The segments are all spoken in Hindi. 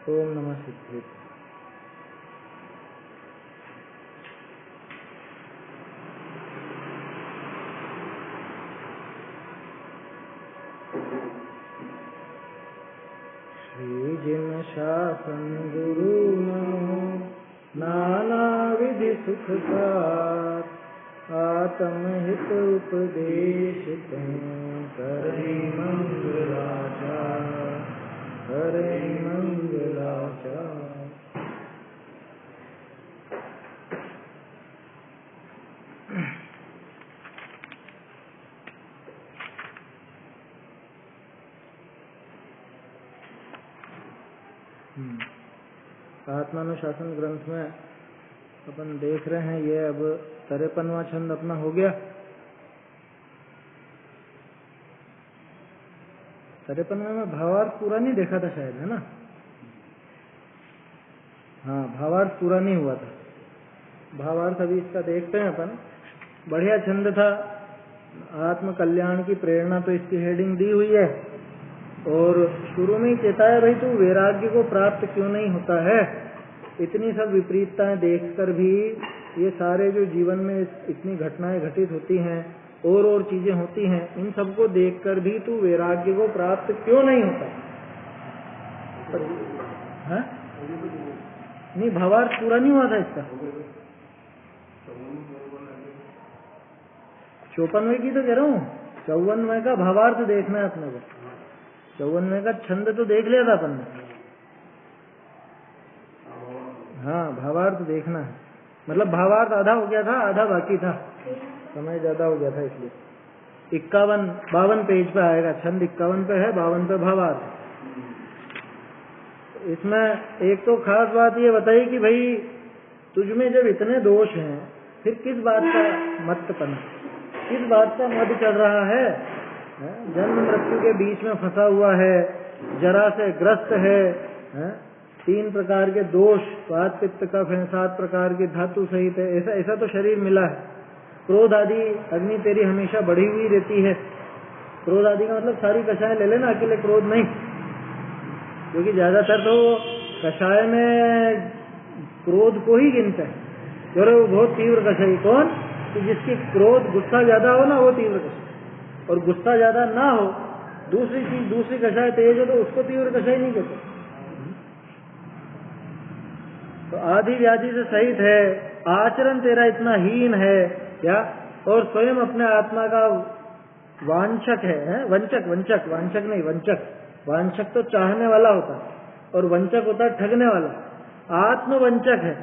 ओम नमः सिद्धे। श्री जिन शासन गुरु नमो नाना विधि सुख सार, आत्महित उपदेश करे मंगलाचार, करे मंगलाचार। आत्मानुशासन ग्रंथ में अपन देख रहे हैं, ये अब 53वां छंद अपना हो गया। 53वें में भावार्थ पूरा नहीं देखा था शायद, है ना? हाँ, भावार्थ पूरा नहीं हुआ था। भावार्थ अभी इसका देखते हैं अपन। बढ़िया छंद था। आत्म कल्याण की प्रेरणा तो इसकी हेडिंग दी हुई है, और शुरू में ही चेताया, भाई तू वैराग्य को प्राप्त क्यों नहीं होता है? इतनी सब विपरीतताएं देखकर भी, ये सारे जो जीवन में इतनी घटनाएं घटित होती हैं और चीजें होती हैं, इन सबको देखकर भी तू वैराग्य को प्राप्त क्यों नहीं होता? है? नहीं, भावार्थ पूरा नहीं हुआ था इसका। 54वें की तो कह रहा हूँ, 54वें का भावार्थ देखना है अपने को। 54वें का छंद तो देख लिया था अपन ने। हाँ, भावार्थ देखना है, मतलब भावार्थ आधा हो गया था, आधा बाकी था, समय ज्यादा हो गया था इसलिए। 52 पेज पे आएगा, छंद 51 पे है, 52 पे भावार्थ। इसमें एक तो खास बात ये बताई कि भाई तुझमें जब इतने दोष हैं, फिर किस बात का मत्तपन, किस बात का मद चढ़ रहा है? जन्म मृत्यु के बीच में फंसा हुआ है, जरा से ग्रस्त है, 3 प्रकार के दोष, वात पित्त कफ हैं, 7 प्रकार की धातु सहित है, ऐसा तो शरीर मिला है। क्रोध आदि अग्नि तेरी हमेशा बढ़ी हुई रहती है। क्रोध आदि का मतलब सारी कषाय ले लेना, अकेले क्रोध नहीं, क्योंकि ज्यादातर तो कषाय में क्रोध को ही गिनते हैं। वो बहुत तीव्र कषाई कौन? कि जिसकी क्रोध, गुस्सा ज्यादा हो ना, वो तीव्र कषाय, और गुस्सा ज्यादा ना हो, दूसरी कषाय तेज हो तो उसको तीव्र कषाय नहीं कहते। तो आदि व्याधि से सहित है, आचरण तेरा इतना हीन है क्या, और स्वयं अपने आत्मा का वांछक है, वंचक वांछक नहीं, वांछक तो चाहने वाला होता है, और वंचक होता है ठगने वाला। आत्मवंचक है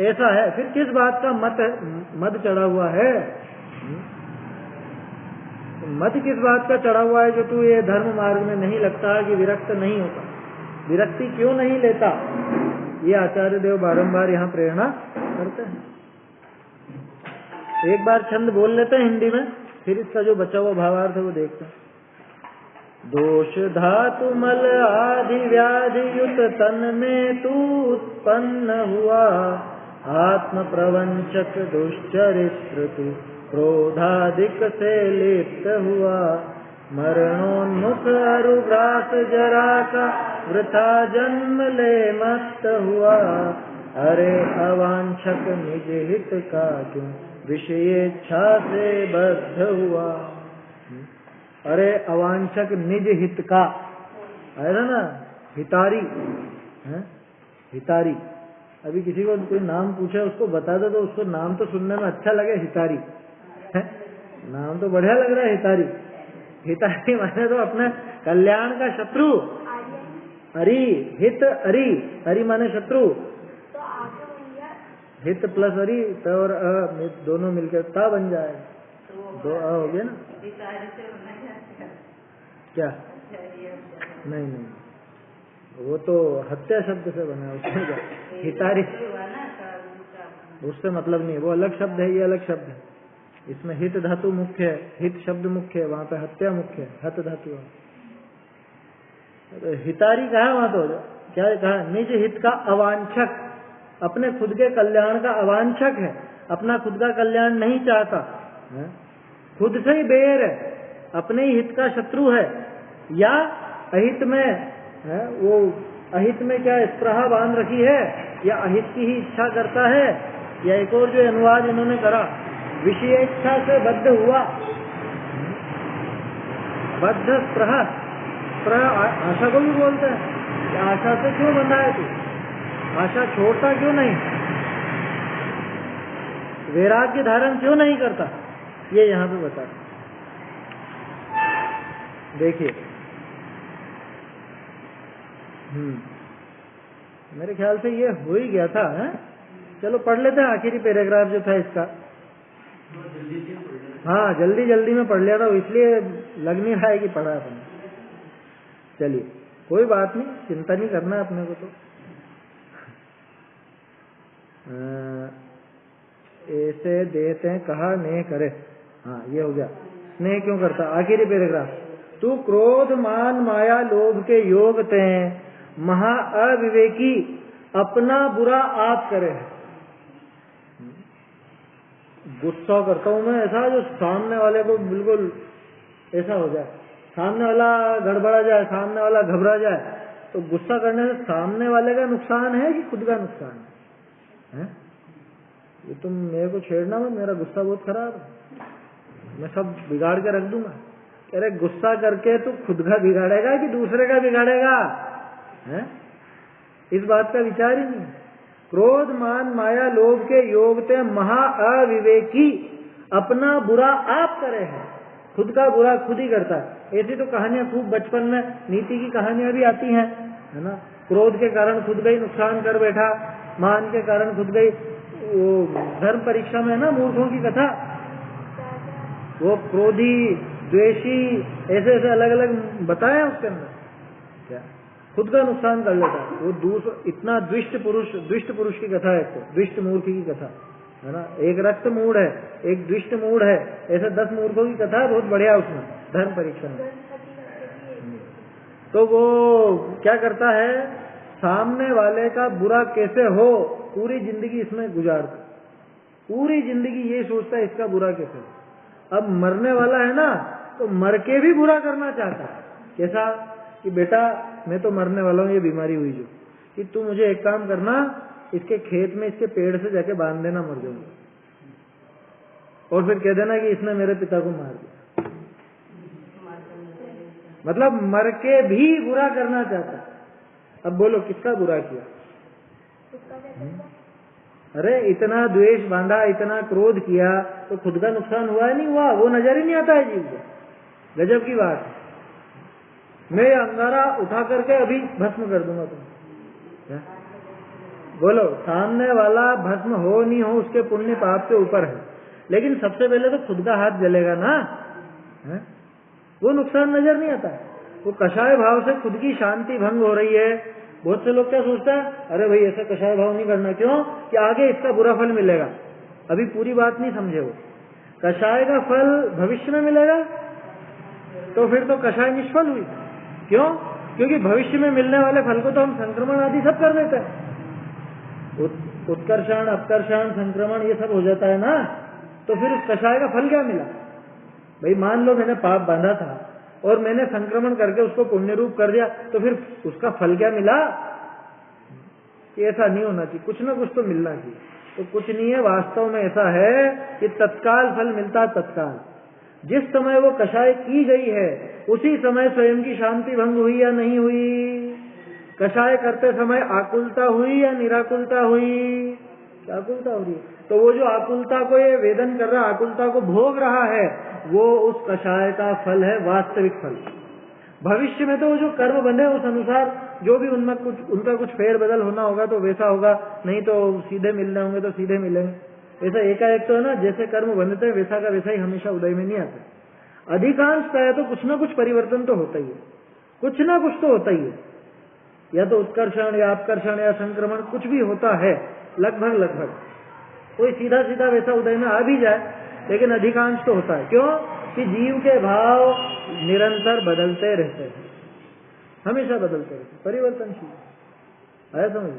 ऐसा है, फिर किस बात का मद चढ़ा हुआ है? मत किस बात का चढ़ा हुआ है जो तू ये धर्म मार्ग में नहीं लगता, कि विरक्त नहीं होता? विरक्ति क्यों नहीं लेता? ये आचार्य देव बारंबार यहाँ प्रेरणा करते हैं। एक बार छंद बोल लेते हैं हिंदी में, फिर इसका जो बचा हुआ भावार्थ है वो देखते हैं। दोष धातु मल आदि व्याधि युत तन में तू उत्पन्न हुआ, आत्म प्रवंचक दुश्चरित्र तू क्रोधाधिक से लिप्त हुआ, मरणोन्मुख अरुग्रास जरा का वृथा जन्म ले मत हुआ, अरे अवांछक निज हित का क्यों विषयेच्छा से बद्ध हुआ। अरे अवांछक निज हित का, है ना, हितारी है, हितारी। अभी किसी को कोई नाम पूछे, उसको बता दो तो उसको नाम तो सुनने में अच्छा लगे, हितारी है? नाम तो बढ़िया लग रहा है, हितारी। हितारी माने तो अपने कल्याण का शत्रु। अरि, हित अरि, अरि माने शत्रु, हित प्लस अरि तो और दोनों मिलकर ता बन जाए, दो अ हो गया ना। क्या? नहीं, वो तो हत्या शब्द से बना, उसमें क्या हितारी, उससे मतलब नहीं, वो अलग शब्द है, ये अलग शब्द है। इसमें हित धातु मुख्य है, हित शब्द मुख्य है, वहां पे हत्या मुख्य है, हत धातु है। तो हितारी कहा, वहां तो क्या कहा? निज हित का अवांछक, अपने खुद के कल्याण का अवांछक है, अपना खुद का कल्याण नहीं चाहता, खुद से ही बेर है, अपने ही हित का शत्रु है, या अहित में है वो अहित में क्या स्प्रहा बांध रखी है या अहित की ही इच्छा करता है, या एक और जो अनुवाद इन्होंने करा विषय इच्छा से बद्ध हुआ, बद्ध स्प्रहा, आशा को भी बोलते हैं कि आशा से क्यों बंधा है तू, आशा छोड़ता क्यों नहीं, वैराग्य धारण क्यों नहीं करता, ये यहाँ पे बता। देखिए मेरे ख्याल से ये हो ही गया था, है? चलो पढ़ लेते हैं आखिरी पैराग्राफ जो था इसका। हाँ जल्दी जल्दी में पढ़ लिया था, इसलिए लग नहीं रहा है कि पढ़ा अपने। चलिए कोई बात नहीं, चिंता नहीं करना अपने को। तो ऐसे देते हैं कहा नहीं करे, हाँ ये हो गया। स्नेह क्यों करता, आखिरी पैराग्राफ। तू क्रोध मान माया लोभ के योग ते महा अविवेकी अपना बुरा आप करे। गुस्सा करता हूं मैं ऐसा जो सामने वाले को बिल्कुल ऐसा हो जाए, सामने वाला गड़बड़ा जाए, सामने वाला घबरा जाए, तो गुस्सा करने से सामने वाले का नुकसान है कि खुद का नुकसान है? ये तुम मेरे को छेड़ना मत, मेरा गुस्सा बहुत खराब है, मैं सब बिगाड़ के रख दूंगा। कह रहे गुस्सा करके तू खुद का बिगाड़ेगा कि दूसरे का बिगाड़ेगा, है? इस बात का विचार ही नहीं। क्रोध मान माया लोभ के योग ते महा अविवेकी अपना बुरा आप करे है, खुद का बुरा खुद ही करता है। ऐसी तो कहानियां खूब बचपन में नीति की कहानियां भी आती हैं, है ना? क्रोध के कारण खुद का ही नुकसान कर बैठा, मान के कारण खुद का ही, वो धर्म परीक्षा में है ना मूर्खों की कथा, वो क्रोधी द्वेषी ऐसे ऐसे अलग अलग बताया उसके अंदर, क्या खुद का नुकसान कर लेता है वो दूसरा। इतना दुष्ट पुरुष की कथा है, तो दुष्ट मूर्ख की कथा है ना। एक रक्त मूढ़ है, एक दुष्ट मूढ़ है, ऐसे 10 मूर्खों की कथा है, बहुत बढ़िया उसमें धर्म परीक्षा में। तो वो क्या करता है, सामने वाले का बुरा कैसे हो पूरी जिंदगी इसमें गुजारता, पूरी जिंदगी ये सोचता है इसका बुरा कैसे हो। अब मरने वाला है ना, तो मर के भी बुरा करना चाहता है। कैसा कि बेटा मैं तो मरने वाला हूँ, ये बीमारी हुई जो, कि तू मुझे एक काम करना, इसके खेत में इसके पेड़ से जाके बांध देना, मर जाऊंगा, और फिर कह देना कि इसने मेरे पिता को मार दिया। मतलब मर के भी बुरा करना चाहता। अब बोलो किसका बुरा किया? अरे इतना द्वेष बांधा, इतना क्रोध किया, तो खुद का नुकसान हुआ है नहीं हुआ, वो नजर ही नहीं आता है जीव को। गजब की बात है। मैं अंगारा उठा करके अभी भस्म कर दूंगा तुम। बोलो सामने वाला भस्म हो नहीं हो उसके पुण्य पाप के ऊपर है, लेकिन सबसे पहले तो खुद का हाथ जलेगा ना, है? वो नुकसान नजर नहीं आता। वो कषाय भाव से खुद की शांति भंग हो रही है। बहुत से लोग क्या सोचता है, अरे भाई ऐसा कषाय भाव नहीं करना, क्यों कि आगे इसका बुरा फल मिलेगा। अभी पूरी बात नहीं समझे वो। कषाय का फल भविष्य में मिलेगा, तो फिर तो कषाय निष्फल हुई। क्यों? क्योंकि भविष्य में मिलने वाले फल को तो हम संक्रमण आदि सब कर देते हैं, उत्कर्षण अपकर्षण संक्रमण ये सब हो जाता है ना। तो फिर उस कषाय का फल क्या मिला? भाई मान लो मैंने पाप बांधा था और मैंने संक्रमण करके उसको पुण्य रूप कर दिया, तो फिर उसका फल क्या मिला? ऐसा नहीं होना चाहिए, कुछ ना कुछ तो मिलना चाहिए। तो कुछ नहीं है, वास्तव में ऐसा है कि तत्काल फल मिलता है, तत्काल। जिस समय वो कषाय की गई है उसी समय स्वयं की शांति भंग हुई या नहीं हुई? कषाय करते समय आकुलता हुई या निराकुलता हुई? आकुलता हो रही है। तो वो जो आकुलता को ये वेदन कर रहा है, आकुलता को भोग रहा है, वो उस कषाय का फल है, वास्तविक फल। भविष्य में तो वो जो कर्म बने उस अनुसार जो भी उनका कुछ फेर बदल होना होगा तो वैसा होगा, नहीं तो सीधे मिलने होंगे तो सीधे मिलेंगे। ऐसा एकाएक तो है ना, जैसे कर्म बनते हैं वैसा का वैसा ही हमेशा उदय में नहीं आता। अधिकांश का तो कुछ ना कुछ परिवर्तन तो होता ही है, कुछ ना कुछ तो होता ही है, या तो उत्कर्षण या अपकर्षण या संक्रमण कुछ भी होता है, लगभग कोई सीधा सीधा वैसा उदय में आ भी जाए, लेकिन अधिकांश तो होता है। क्यों कि जीव के भाव निरंतर बदलते रहते हैं, हमेशा बदलते रहते, परिवर्तनशील है, समझ।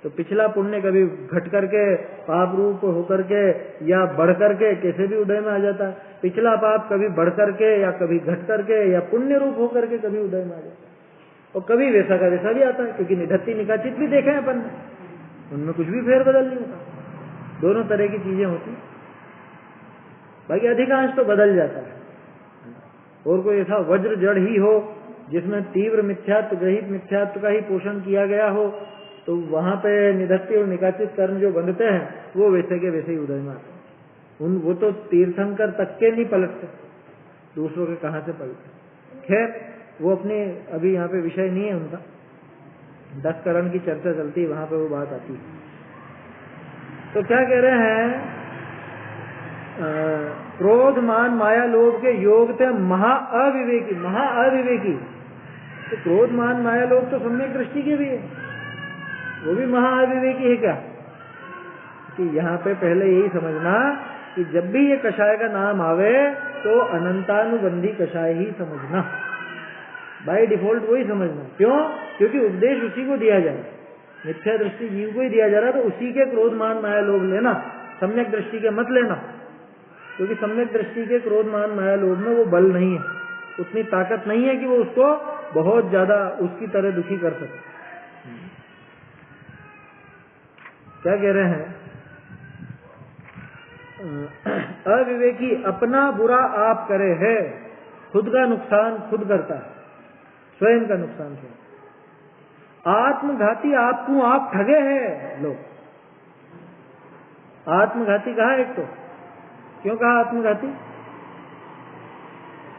तो पिछला पुण्य कभी घट करके पाप रूप होकर के या बढ़ करके कैसे भी उदय में आ जाता है। पिछला पाप कभी बढ़ करके या कभी घट करके या पुण्य रूप होकर के कभी उदय में आ जाता है। और कभी वैसा का वैसा भी आता है, क्योंकि निधत्ती निकाचित भी देखे हैं अपन ने, उनमें कुछ भी फेर बदल नहीं होता, दोनों तरह की चीजें होती। बाकी अधिकांश तो बदल जाता है। और कोई ऐसा वज्र जड़ ही हो जिसमें तीव्र मिथ्यात्व ग्रहित मिथ्यात्व का ही पोषण किया गया हो, तो वहां पे निधत्ती और निकाचित कर्म जो बंधते हैं वो वैसे के वैसे ही उदय में आते हैं। वो तो तीर्थंकर तक के नहीं पलटते, दूसरों के कहां से पलटते। खैर वो अपने अभी यहाँ पे विषय नहीं है उनका, 10 करण की चर्चा चलती है, वहां पे वो बात आती है। तो क्या कह रहे हैं, क्रोध मान माया लोभ के योग थे महा अविवेकी। तो क्रोध मान माया लोभ तो सम्यक दृष्टि के भी है, वो भी महा अविवेकी है क्या? कि यहाँ पे पहले यही समझना कि जब भी ये कषाय का नाम आवे तो अनंतानुबंधी कषाय ही समझना, बाय डिफॉल्ट वही समझना। क्यों? क्योंकि उपदेश उसी को दिया जाए, मिथ्या दृष्टि जीव को ही दिया जा रहा, तो उसी के क्रोध मान माया लोभ लेना, सम्यक दृष्टि के मत लेना, क्योंकि सम्यक दृष्टि के क्रोध मान माया लोभ में वो बल नहीं है, उतनी ताकत नहीं है कि वो उसको बहुत ज्यादा उसकी तरह दुखी कर सके। क्या कह रहे हैं, अविवेकी अपना बुरा आप करे है, खुद का नुकसान खुद करता है, स्वयं का नुकसान है। आत्मघाती आपको आप ठगे हैं लोग। आत्मघाती कहा एक तो, क्यों कहा आत्मघाती?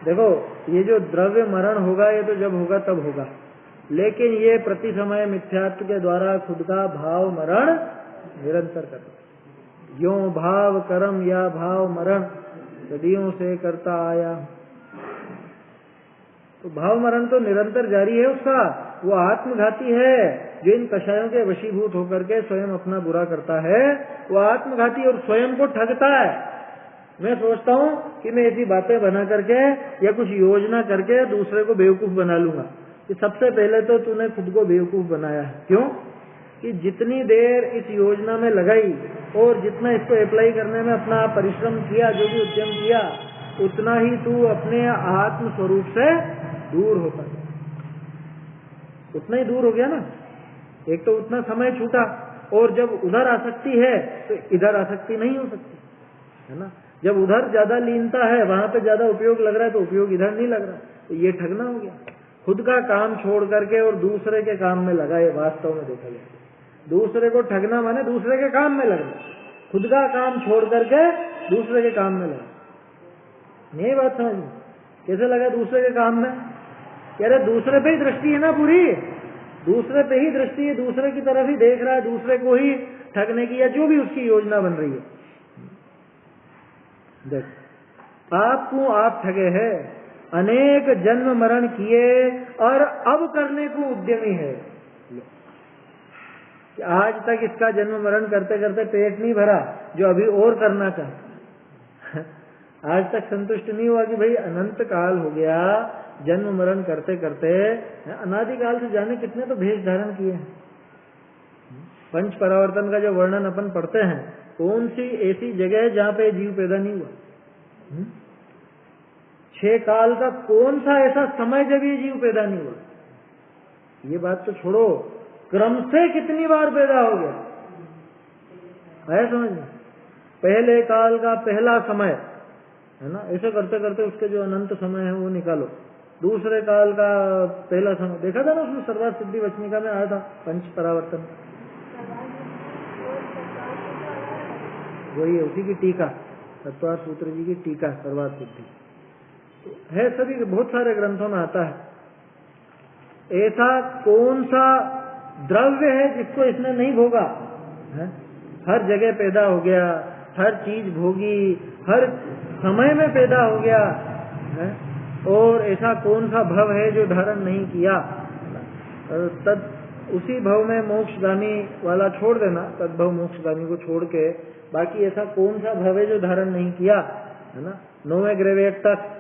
देखो ये जो द्रव्य मरण होगा ये तो जब होगा तब होगा, लेकिन ये प्रति समय मिथ्यात्व के द्वारा खुद का भाव मरण निरंतर करता। यो भाव कर्म या भाव मरण सदियों से करता आया, तो भाव मरण तो निरंतर जारी है उसका। वो आत्मघाती है जो इन कषायों के वशीभूत होकर के स्वयं अपना बुरा करता है, वो आत्मघाती और स्वयं को ठगता है। मैं सोचता हूँ कि मैं ऐसी बातें बना करके या कुछ योजना करके दूसरे को बेवकूफ बना लूंगा, कि सबसे पहले तो तूने खुद को बेवकूफ बनाया है। क्यों? कि जितनी देर इस योजना में लगाई और जितना इसको अप्लाई करने में अपना परिश्रम किया, जो भी उद्यम किया, उतना ही तू अपने आत्म स्वरूप से दूर होता है, उतना ही दूर हो गया ना। एक तो उतना समय छूटा, और जब उधर आसक्ति है तो इधर आसक्ति नहीं हो सकती, है ना। जब उधर ज्यादा लीनता है, वहां पे ज्यादा उपयोग लग रहा है, तो उपयोग इधर नहीं लग रहा, तो ये ठगना हो गया। खुद का काम छोड़ करके और दूसरे के काम में लगा, ये वास्तव में देखा जाए दूसरे को ठगना माने दूसरे के काम में लगना, खुद का काम छोड़ करके दूसरे के काम में लगा। नहीं बात समझ में कैसे लगा दूसरे के काम में? कह रहे दूसरे पे ही दृष्टि है ना, पूरी दूसरे पे ही दृष्टि है, दूसरे की तरफ ही देख रहा है, दूसरे को ही ठगने की या जो भी उसकी योजना बन रही है। देख आपको आप ठगे है, अनेक जन्म मरण किए और अब करने को उद्यमी है। आज तक इसका जन्म मरण करते करते पेट नहीं भरा, जो अभी और करना चाहता। आज तक संतुष्ट नहीं हुआ कि भाई अनंत काल हो गया, जन्म मरण करते करते अनादिकाल से जाने कितने तो भेष धारण किए हैं। पंच परावर्तन का जो वर्णन अपन पढ़ते हैं, कौन सी ऐसी जगह है जहाँ पे जीव पैदा नहीं हुआ? 6 काल का कौन सा ऐसा समय जब ये जीव पैदा नहीं हुआ? ये बात तो छोड़ो, क्रम से कितनी बार पैदा हो गया है, समझ में। पहले काल का पहला समय है ना, ऐसे करते करते उसके जो अनंत समय है वो निकालो। दूसरे काल का पहला समय देखा था ना, उसमें सर्वार्थ सिद्धि वचनिका में आया था पंच परावर्तन, वही है उसी की टीका, तत्वार्थ सूत्र जी की टीका सर्वार्थ सिद्धि तो है, सभी बहुत सारे ग्रंथों में आता है। ऐसा कौन सा द्रव्य है जिसको इसने नहीं भोगा है? हर जगह पैदा हो गया, हर चीज भोगी, हर समय में पैदा हो गया है, और ऐसा कौन सा भव है जो धारण नहीं किया? तद उसी भव में मोक्षगामी वाला छोड़ देना, तद्भव मोक्षगामी को छोड़ के बाकी ऐसा कौन सा भव है जो धारण नहीं किया, है ना। 9वें ग्रेवेक तक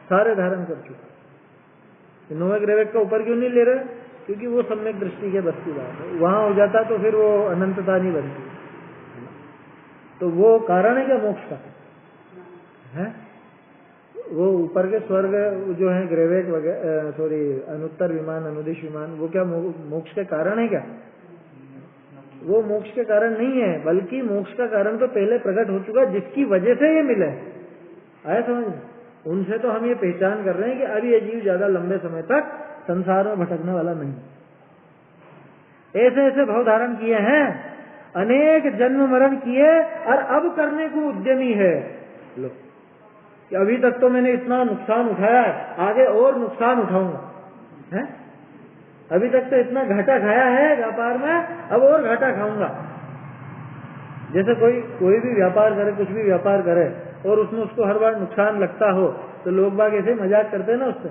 सारे धारण कर चुके। 9वें ग्रेवेक का ऊपर क्यों नहीं ले रहे? क्योंकि वो सम्यक दृष्टि के बस की बात है, वहां हो जाता तो फिर वो अनंतता नहीं बनती, तो वो कारण है क्या मोक्ष का? है वो ऊपर के स्वर्ग जो है ग्रेवेक वगैरह, सॉरी अनुत्तर विमान, अनुदिश विमान, वो क्या मोक्ष के कारण है क्या? वो मोक्ष के कारण नहीं है, बल्कि मोक्ष का कारण तो पहले प्रकट हो चुका, जिसकी वजह से ये मिले। आया समझ? उनसे तो हम ये पहचान कर रहे हैं कि अब ये जीव ज्यादा लंबे समय तक संसार में भटकने वाला नहीं। ऐसे ऐसे भाव धारण किए हैं, अनेक जन्म मरण किए, और अब करने को उद्यमी है। लो कि अभी तक तो मैंने इतना नुकसान उठाया है, आगे और नुकसान उठाऊंगा, है? अभी तक तो इतना घाटा खाया है व्यापार में, अब और घाटा खाऊंगा। जैसे कोई भी व्यापार करे, कुछ भी व्यापार करे, और उसमें उसको हर बार नुकसान लगता हो, तो लोग बाग ऐसे मजाक करते हैं ना उससे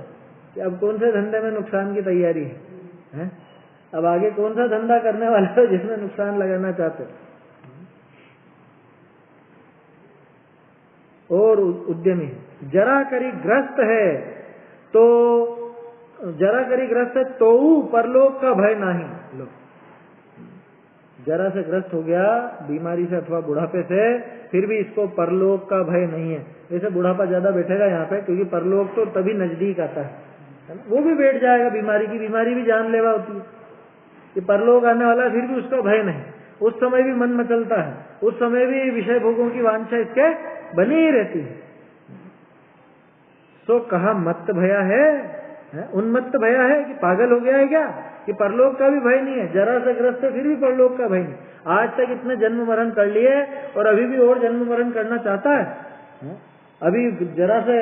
कि अब कौन से धंधे में नुकसान की तैयारी है? अब आगे कौन सा धंधा करने वाला है जिसमें नुकसान लगाना चाहते? और उद्यमी जरा करी ग्रस्त है तो परलोक का भय नहीं। लो, जरा से ग्रस्त हो गया बीमारी से अथवा बुढ़ापे से, फिर भी इसको परलोक का भय नहीं है। वैसे बुढ़ापा ज्यादा बैठेगा यहाँ पे, क्योंकि परलोक तो तभी नजदीक आता है। वो भी बैठ जाएगा, बीमारी भी जानलेवा होती है कि परलोक आने वाला, फिर भी उसका भय नहीं। उस समय भी मन मचलता है, उस समय भी विषय भोगों की वांछा इसके बनी ही रहती है। सो कहा मत्त भया है, उन्मत्त भया है कि पागल हो गया है क्या, कि परलोक का भी भय नहीं है। जरा से ग्रस्त है, फिर भी परलोक का भय नहीं। आज तक इतने जन्म मरण कर लिए और अभी भी और जन्म मरण करना चाहता है। अभी जरा से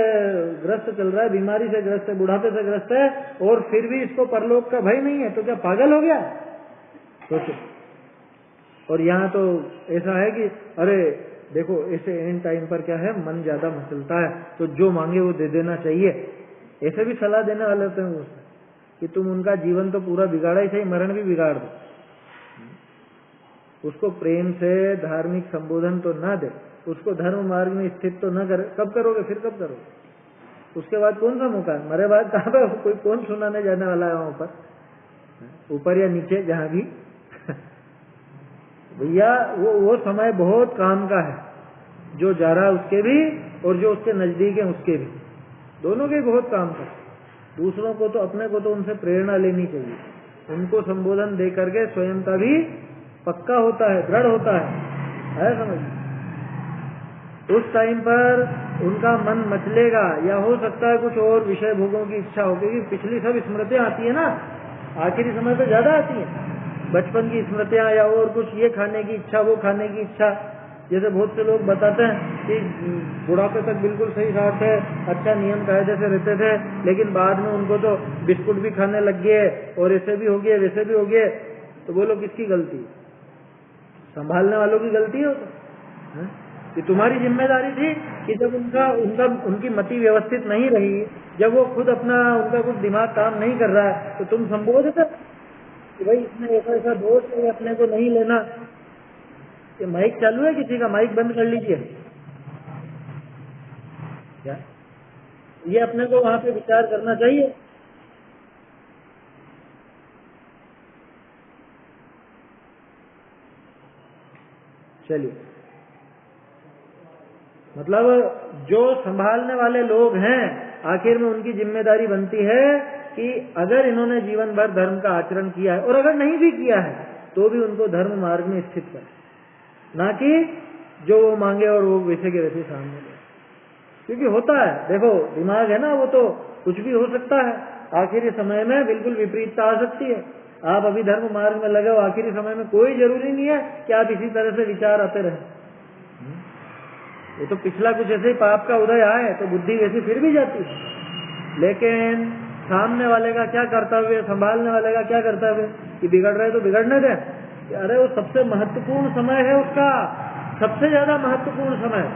ग्रस्त चल रहा है, बीमारी से ग्रस्त है, बुढ़ापे से ग्रस्त है, और फिर भी इसको परलोक का भय नहीं है, तो क्या पागल हो गया? सोचो। और यहाँ तो ऐसा है कि अरे देखो, ऐसे एंड टाइम पर क्या है, मन ज्यादा मचलता है, तो जो मांगे वो दे देना चाहिए। ऐसे भी सलाह देने वाले होते हैं उससे कि तुम उनका जीवन तो पूरा बिगाड़ा ही, सही मरण भी बिगाड़ दो। उसको प्रेम से धार्मिक संबोधन तो ना दे, उसको धर्म मार्ग में स्थित तो न करे। कब करोगे? फिर कब करोगे? उसके बाद कौन सा मौका है? मरे बाद कहाँ पे कोई कौन सुनाने जाने वाला है वहां पर, ऊपर या नीचे, जहां भी। भैया वो समय बहुत काम का है, जो जा रहा है उसके भी और जो उसके नजदीक है उसके भी, दोनों के बहुत काम का। दूसरों को तो, अपने को तो उनसे प्रेरणा लेनी चाहिए, उनको संबोधन दे करके स्वयं का भी पक्का होता है, दृढ़ होता है समझ। उस टाइम पर उनका मन मचलेगा, या हो सकता है कुछ और विषय भोगों की इच्छा हो, क्योंकि पिछली सब स्मृतियां आती है ना, आखिरी समय पे ज्यादा आती है, बचपन की स्मृतियां, या और कुछ, ये खाने की इच्छा, वो खाने की इच्छा। जैसे बहुत से लोग बताते हैं कि बुढ़ापे तक बिल्कुल सही साथ है, अच्छा नियम कायदे से रहते थे, लेकिन बाद में उनको तो बिस्कुट भी खाने लग गए, और ऐसे भी हो गए, वैसे भी हो गए। तो बोलो किसकी गलती? संभालने वालों की गलती हो तो कि तुम्हारी जिम्मेदारी थी कि जब उनकी मति व्यवस्थित नहीं रही, जब वो खुद उनका कुछ दिमाग काम नहीं कर रहा है, तो तुम संबोध कर कि भाई इसमें ऐसा दोष है, अपने को नहीं लेना। ये माइक चालू है किसी का? माइक बंद कर लीजिए। क्या ये अपने को वहां पे विचार करना चाहिए? चलिए, मतलब जो संभालने वाले लोग हैं, आखिर में उनकी जिम्मेदारी बनती है कि अगर इन्होंने जीवन भर धर्म का आचरण किया है, और अगर नहीं भी किया है, तो भी उनको धर्म मार्ग में स्थित करें, ना कि जो वो मांगे और वो वैसे के वैसे सामने ले। क्योंकि होता है, देखो दिमाग है ना, वो तो कुछ भी हो सकता है, आखिरी समय में बिल्कुल विपरीतता आ सकती है। आप अभी धर्म मार्ग में लगे हो, आखिरी समय में कोई जरूरी नहीं है कि आप इसी तरह से विचार आते रहे। ये तो पिछला कुछ ऐसे ही पाप का उदय आए तो बुद्धि वैसी फिर भी जाती है, लेकिन सामने वाले का क्या कर्तव्य, संभालने वाले का क्या कर्तव्य कि बिगड़ रहे तो बिगड़ने दें। अरे वो सबसे महत्वपूर्ण समय है उसका, सबसे ज्यादा महत्वपूर्ण समय।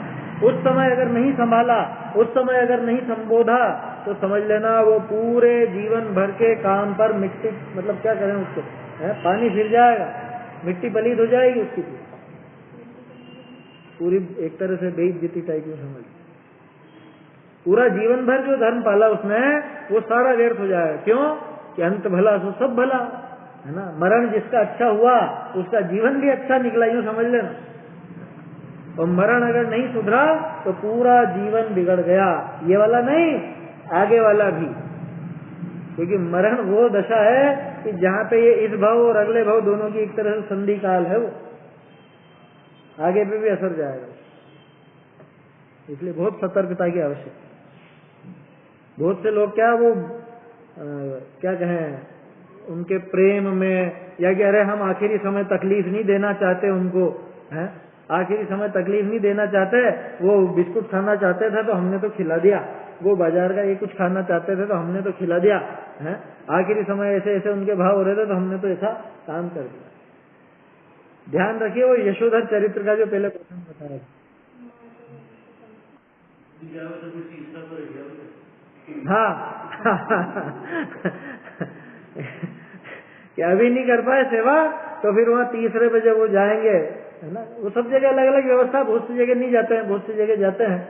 उस समय अगर नहीं संभाला, उस समय अगर नहीं संबोधा, तो समझ लेना वो पूरे जीवन भर के काम पर मिट्टी, मतलब क्या करें उसको, पानी फिर जाएगा, मिट्टी पलीद हो जाएगी उसकी पूरी, एक तरह से बेइज्जती टाइप में समझ। पूरा जीवन भर जो धर्म पाला उसने, वो सारा व्यर्थ हो जाएगा। क्यों? कि अंत भला सो सब भला, है ना। मरण जिसका अच्छा हुआ उसका जीवन भी अच्छा निकला, यूं समझ लेना। और मरण अगर नहीं सुधरा तो पूरा जीवन बिगड़ गया। ये वाला नहीं, आगे वाला भी, क्योंकि मरण वो दशा है कि जहाँ पे ये इस भाव और अगले भाव दोनों की एक तरह से संधि काल है, वो आगे पे भी असर जाएगा। इसलिए बहुत सतर्कता की आवश्यकता। बहुत से लोग क्या वो क्या कहें, उनके प्रेम में या कि अरे हम आखिरी समय तकलीफ नहीं देना चाहते उनको, है आखिरी समय तकलीफ नहीं देना चाहते, वो बिस्कुट खाना चाहते थे तो हमने तो खिला दिया, वो बाजार का ये कुछ खाना चाहते थे तो हमने तो खिला दिया, है आखिरी समय ऐसे ऐसे उनके भाव हो रहे थे तो हमने तो ऐसा काम कर दिया। ध्यान रखिए वो यशोधर चरित्र का जो पहले प्रसंग बताया, हाँ कि अभी नहीं कर पाए सेवा तो फिर वहाँ तीसरे पे जब वो जाएंगे, है ना, वो सब जगह अलग अलग व्यवस्था, बहुत सी जगह नहीं जाते हैं, बहुत सी जगह जाते हैं,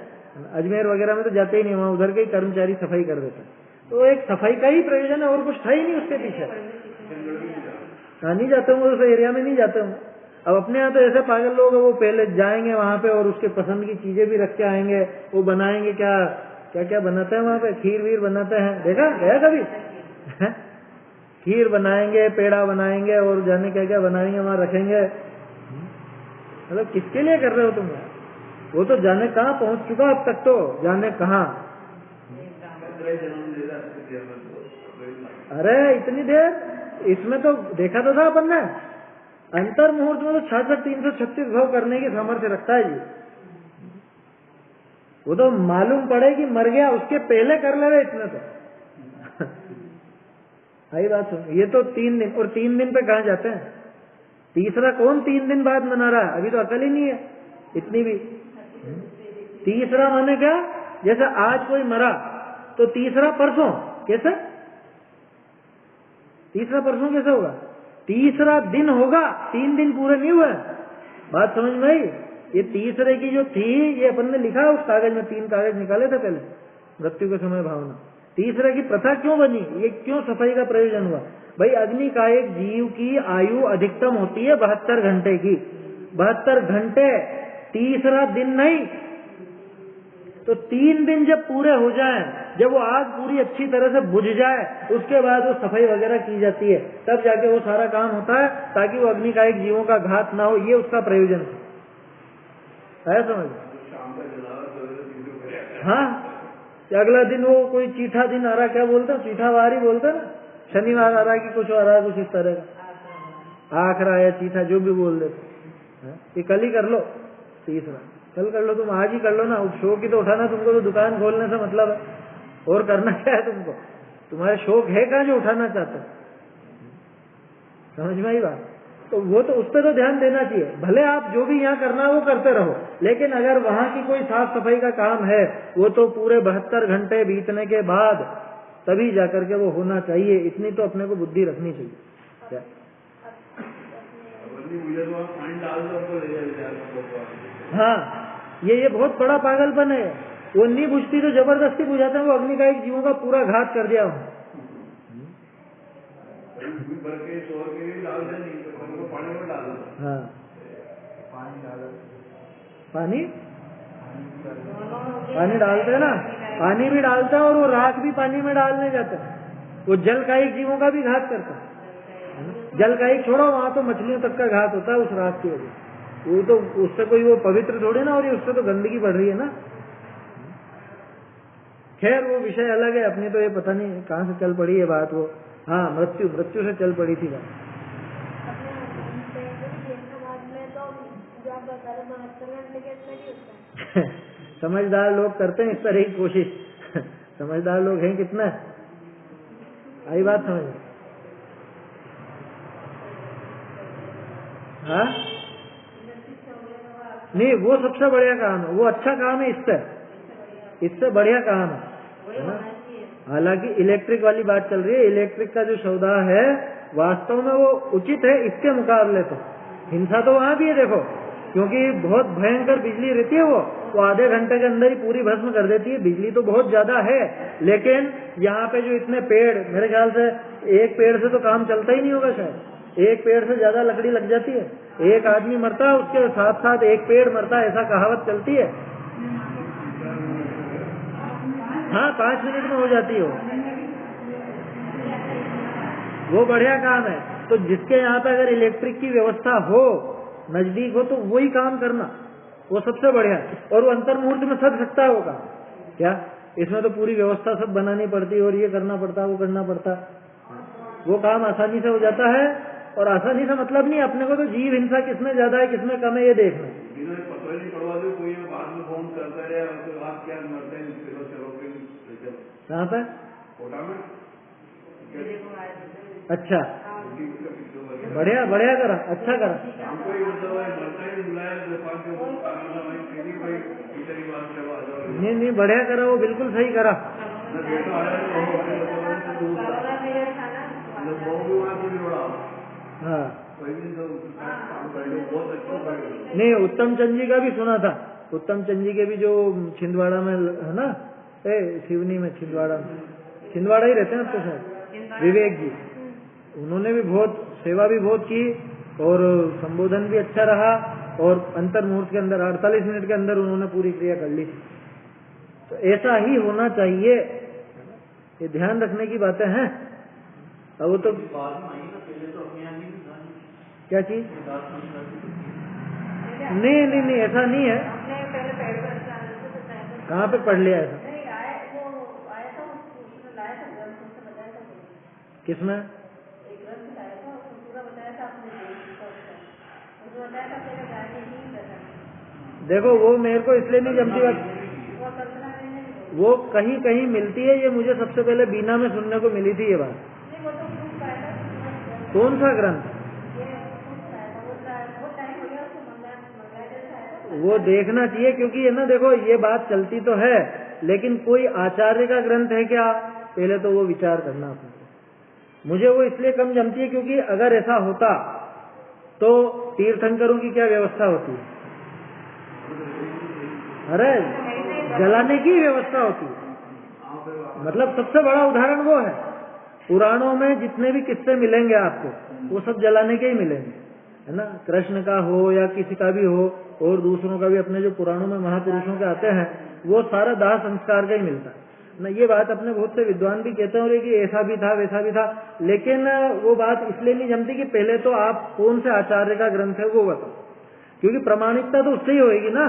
अजमेर वगैरह में तो जाते ही नहीं, वहाँ उधर के ही कर्मचारी सफाई कर देते हैं। तो एक सफाई का ही प्रयोजन है और कुछ था ही नहीं उसके पीछे। हाँ नहीं जाते होंगे उस एरिया में, नहीं जाते होंगे। अब अपने यहाँ तो ऐसे पागल लोग हैं, वो पहले जाएंगे वहाँ पे और उसके पसंद की चीजें भी रख के आएंगे, वो बनाएंगे, क्या क्या क्या बनाते हैं वहाँ पे, खीर वीर बनाते हैं, देखा गया कभी? खीर बनाएंगे, पेड़ा बनाएंगे और जाने क्या क्या बनाएंगे वहाँ रखेंगे। मतलब किसके लिए कर रहे हो तुम? वो तो जाने कहाँ पहुँच चुका अब तक, तो जाने कहाँ। अरे इतनी देर इसमें तो देखा तो था अपन ने, अंतर मुहूर्त में तो 66,336 भाव करने की सामर्थ्य रखता है जी। वो तो मालूम पड़े कि मर गया उसके पहले कर ले रहे इतने तो। आई बात सुन, ये तो 3 दिन, और 3 दिन पे कहाँ जाते हैं? तीसरा कौन 3 दिन बाद मना रहा है? अभी तो अकल ही नहीं है इतनी भी। तीसरा माने क्या? जैसे आज कोई मरा तो तीसरा परसों, कैसे तीसरा परसों कैसे होगा? तीसरा दिन होगा, 3 दिन पूरे नहीं हुए। बात समझ में आई? ये तीसरे की जो थी, ये अपन ने लिखा उस कागज में, 3 कागज निकाले थे पहले, मृत्यु के समय भावना। तीसरे की प्रथा क्यों बनी, ये क्यों सफाई का प्रयोजन हुआ? भाई अग्नि का एक जीव की आयु अधिकतम होती है 72 घंटे की, 72 घंटे, तीसरा दिन नहीं। तो 3 दिन जब पूरे हो जाएं, जब वो आग पूरी अच्छी तरह से बुझ जाए, उसके बाद वो सफाई वगैरह की जाती है, तब जाके वो सारा काम होता है, ताकि वो अग्नि का एक जीवों का घात ना हो। ये उसका प्रयोजन है, समझ? हाँ, अगला दिन वो कोई चीठा दिन आ रहा, क्या बोलते हैं, चीठावारी बोलते ना, शनिवार आ रहा है कि कुछ आ रहा है, कुछ इस तरह का आखरा या चीठा जो भी बोल देते, ये कल ही कर लो, तीसरा कल कर लो, तुम आज ही कर लो ना। शौक ही तो उठाना तुमको, तो दुकान खोलने से मतलब है, और करना क्या है तुमको? तुम्हारे शौक है कहाँ जो उठाना चाहते हो? समझ में आई बात? तो वो तो उस पर तो ध्यान देना चाहिए। भले आप जो भी यहाँ करना है वो करते रहो, लेकिन अगर वहाँ की कोई साफ सफाई का काम है, वो तो पूरे 72 घंटे बीतने के बाद तभी जाकर के वो होना चाहिए। इतनी तो अपने को बुद्धि रखनी चाहिए। क्या? हाँ, ये बहुत बड़ा पागलपन है। वो नहीं बुझती तो जबरदस्ती बुझाते हैं। वो अग्नि का एक जीवों का पूरा घात कर दिया हूँ। हाँ, पानी डालते हैं ना, पानी भी डालता है और वो राख भी पानी में डालने जाता है। वो जल का एक जीवों का भी घात करता है। जल का एक छोड़ो, वहां तो मछलियों तक का घात होता है उस राख की वजह। वो तो उससे कोई वो पवित्र थोड़ी ना, और ये उससे तो गंदगी बढ़ रही है ना। खैर वो विषय अलग है, अपनी तो ये पता नहीं कहाँ से चल पड़ी ये बात। वो हाँ, मृत्यु से चल पड़ी थी बात। समझदार लोग करते हैं इस तरह की कोशिश। समझदार लोग हैं कितना, आई बात समझ? हाँ नहीं, वो सबसे बढ़िया काम है, वो अच्छा काम है, इससे बढ़िया काम है ना। हालांकि इलेक्ट्रिक वाली बात चल रही है, इलेक्ट्रिक का जो सौदा है वास्तव में वो उचित है इसके मुकाबले। तो हिंसा तो वहां भी है देखो, क्योंकि बहुत भयंकर बिजली रहती है। वो आधे घंटे के अंदर ही पूरी भस्म कर देती है। बिजली तो बहुत ज्यादा है, लेकिन यहाँ पे जो इतने पेड़, मेरे ख्याल से एक पेड़ से तो काम चलता ही नहीं होगा शायद, एक पेड़ से ज्यादा लकड़ी लग जाती है। एक आदमी मरता है उसके साथ साथ एक पेड़ मरता है, ऐसा कहावत चलती है। हाँ 5 मिनट में हो जाती है वो बढ़िया काम है। तो जिसके यहाँ पे अगर इलेक्ट्रिक की व्यवस्था हो, नजदीक हो, तो वही काम करना, वो सबसे बढ़िया। और वो अंतर मुहूर्त में सद सकता है वो काम, क्या इसमें तो पूरी व्यवस्था सब बनानी पड़ती है और ये करना पड़ता है, वो करना पड़ता है। वो काम आसानी से हो जाता है। और आसानी से मतलब नहीं, अपने को तो जीव हिंसा किसमें ज्यादा है किसमें कम है ये देखना। कहाँ पे? अच्छा, बढ़िया बढ़िया करा, अच्छा करा। नहीं नहीं बढ़िया करा, वो बिल्कुल सही करा। हाँ नहीं, उत्तम चंद जी का भी सुना था। उत्तम चंद जी के भी जो छिंदवाड़ा में है ना, सिवनी में, छिंदवाड़ा ही रहते हैं अब तो सर, विवेक जी, उन्होंने भी बहुत सेवा भी बहुत की और संबोधन भी अच्छा रहा। और अंतर मुहूर्त के अंदर 48 मिनट के अंदर उन्होंने पूरी क्रिया कर ली। तो ऐसा ही होना चाहिए, ये ध्यान रखने की बातें हैं। अब वो तो क्या चीज? नहीं नहीं नहीं ऐसा नहीं है। कहाँ पे पढ़ लिया ऐसा? किसमें? देखो वो मेरे को इसलिए नहीं जमती बात, वो कहीं कहीं मिलती है। ये मुझे सबसे पहले बीना में सुनने को मिली थी ये बात। कौन सा ग्रंथ? वो देखना चाहिए, क्योंकि है ना, देखो ये बात चलती तो है, लेकिन कोई आचार्य का ग्रंथ है क्या, पहले तो वो विचार करना अपने। मुझे वो इसलिए कम जमती है क्योंकि अगर ऐसा होता तो तीर्थंकरों की क्या व्यवस्था होती है? अरे जलाने की व्यवस्था होती है। मतलब सबसे बड़ा उदाहरण वो है, पुराणों में जितने भी किस्से मिलेंगे आपको वो सब जलाने के ही मिलेंगे, है ना। कृष्ण का हो या किसी का भी हो, और दूसरों का भी, अपने जो पुराणों में महापुरुषों के आते हैं वो सारा दाह संस्कार का ही मिलता है ना। ये बात अपने बहुत से विद्वान भी कहते हैं कि ऐसा भी था वैसा भी था, लेकिन वो बात इसलिए नहीं जमती कि पहले तो आप कौन से आचार्य का ग्रंथ है वो बताओ, क्योंकि प्रमाणिकता तो उससे ही होगी ना।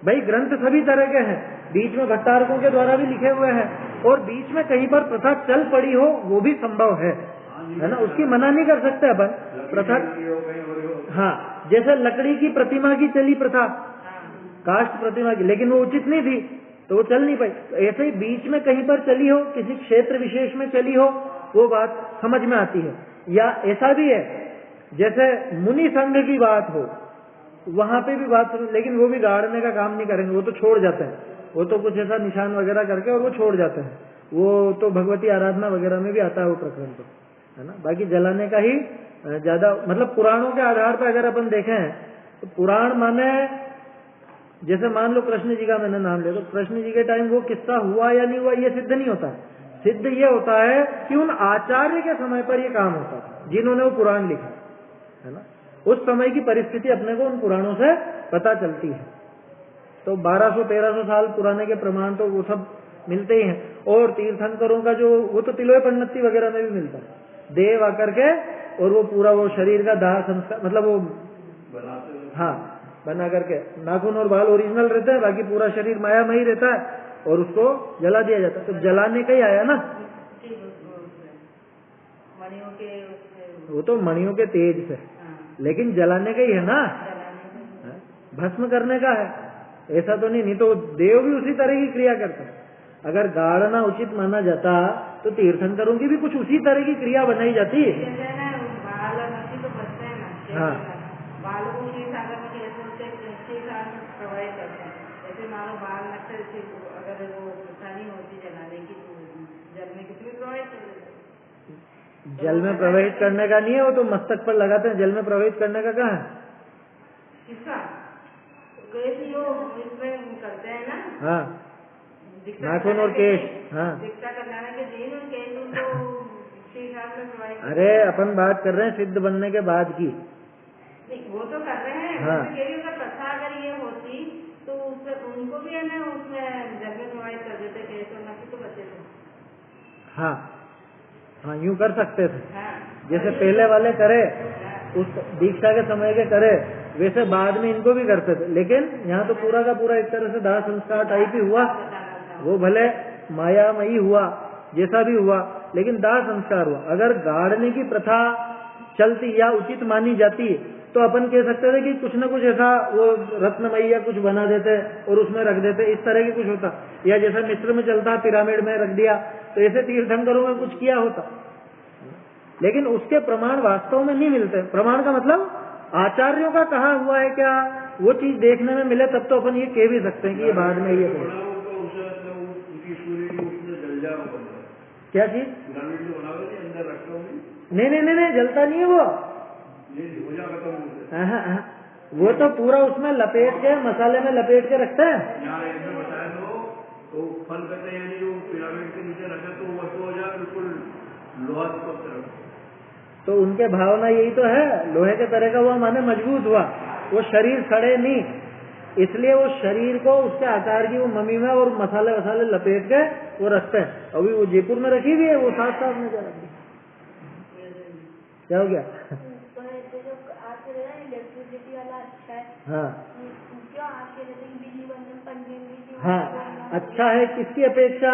भाई ग्रंथ सभी तरह के हैं, बीच में भट्टारकों के द्वारा भी लिखे हुए हैं, और बीच में कहीं पर प्रथा चल पड़ी हो वो भी संभव है ना, उसकी मना नहीं कर सकते अपन प्रथा। हाँ, जैसे लकड़ी की प्रतिमा की चली प्रथा, काष्ठ प्रतिमा की, लेकिन वो उचित नहीं थी तो वो चल नहीं पाई। तो ऐसे ही बीच में कहीं पर चली हो, किसी क्षेत्र विशेष में चली हो, वो बात समझ में आती है। या ऐसा भी है जैसे मुनि संघ की बात हो, वहां पे भी बात, लेकिन वो भी गाड़ने का काम नहीं करेंगे, वो तो छोड़ जाते हैं, वो तो कुछ ऐसा निशान वगैरह करके और वो छोड़ जाते हैं। वो तो भगवती आराधना वगैरह में भी आता है वो प्रकरण, तो है ना। बाकी जलाने का ही ज्यादा, मतलब पुराणों के आधार पर अगर अपन देखें तो पुराण माने, जैसे मान लो कृष्ण जी का मैंने नाम ले, तो कृष्ण जी के टाइम वो किस्सा हुआ या नहीं हुआ ये सिद्ध नहीं होता है। सिद्ध ये होता है कि उन आचार्य के समय पर ये काम होता था जिन्होंने वो पुराण लिखा, है ना। उस समय की परिस्थिति अपने को उन पुराणों से पता चलती है। तो 1200-1300 साल पुराने के प्रमाण तो वो सब मिलते ही हैं। और तीर्थंकरों का जो, वो तो तिलोय पंडिती वगैरह में भी मिलता है, देव आकर के और वो पूरा वो शरीर का दाह संस्कार, मतलब वो हाँ बना करके, नाखून और बाल ओरिजिनल रहते हैं, बाकी पूरा शरीर मायामयी रहता है, और उसको जला दिया जाता है। तो जलाने का ही आया ना, वो तो मणियों के तेज से, लेकिन जलाने का ही है ना, भस्म करने का है, ऐसा तो नहीं तो देव भी उसी तरह की क्रिया करते हैं। अगर गाड़ना उचित माना जाता तो तीर्थंकरों की भी कुछ उसी तरह की क्रिया बनाई जाती है। हाँ जल में प्रवाहित करने का नहीं है, वो तो मस्तक पर लगाते हैं, जल में प्रवाहित करने का कहाँ है? करते हैं ना, हाँ नाखून और केश, हाँ अरे अपन बात कर रहे हैं सिद्ध बनने के बाद की। वो हाँ। प्रथा अगर ये होती तो उनको भी है ना उसमें जगह प्रोवाइड कर देते थे तो नक्की तो बचे थे। हाँ हाँ, यूं कर सकते थे। हाँ। जैसे पहले वाले करे, उस दीक्षा के समय के करे, वैसे बाद में इनको भी करते थे। लेकिन यहाँ तो पूरा का पूरा एक तरह से दाह संस्कार टाइप ही हुआ। वो भले मायामयी हुआ, जैसा भी हुआ, लेकिन दाह संस्कार हुआ। अगर गाड़ने की प्रथा चलती या उचित मानी जाती तो अपन कह सकते थे कि कुछ न कुछ ऐसा वो रत्नमयी या कुछ बना देते और उसमें रख देते, इस तरह की कुछ होता। या जैसा मिस्र में चलता, पिरामिड में रख दिया, तो ऐसे तीर्थंकरों में कुछ किया होता। लेकिन उसके प्रमाण वास्तव में नहीं मिलते। प्रमाण का मतलब आचार्यों का कहा हुआ है क्या, वो चीज देखने में मिले तब तो अपन ये कह भी सकते हैं कि ये बाद में ये क्या चीज। नहीं, जलता नहीं है वो। वो तो पूरा उसमें लपेट के, मसाले में लपेट के रखते हैं। तो फल करते हैं यानी जो पिरामिड के नीचे रखा तो वो हो जाए बिल्कुल लोहा की। तो उनके भावना यही तो है, लोहे के तरह का हुआ माने मजबूत हुआ, वो शरीर सड़े नहीं, इसलिए वो शरीर को उसके आकार की वो मम्मी में और मसाले वसाले लपेट के वो रखते हैं। अभी वो जयपुर में रखी हुई है, वो साथ साथ में क्या हो गया। हाँ हाँ, अच्छा है किसकी अपेक्षा,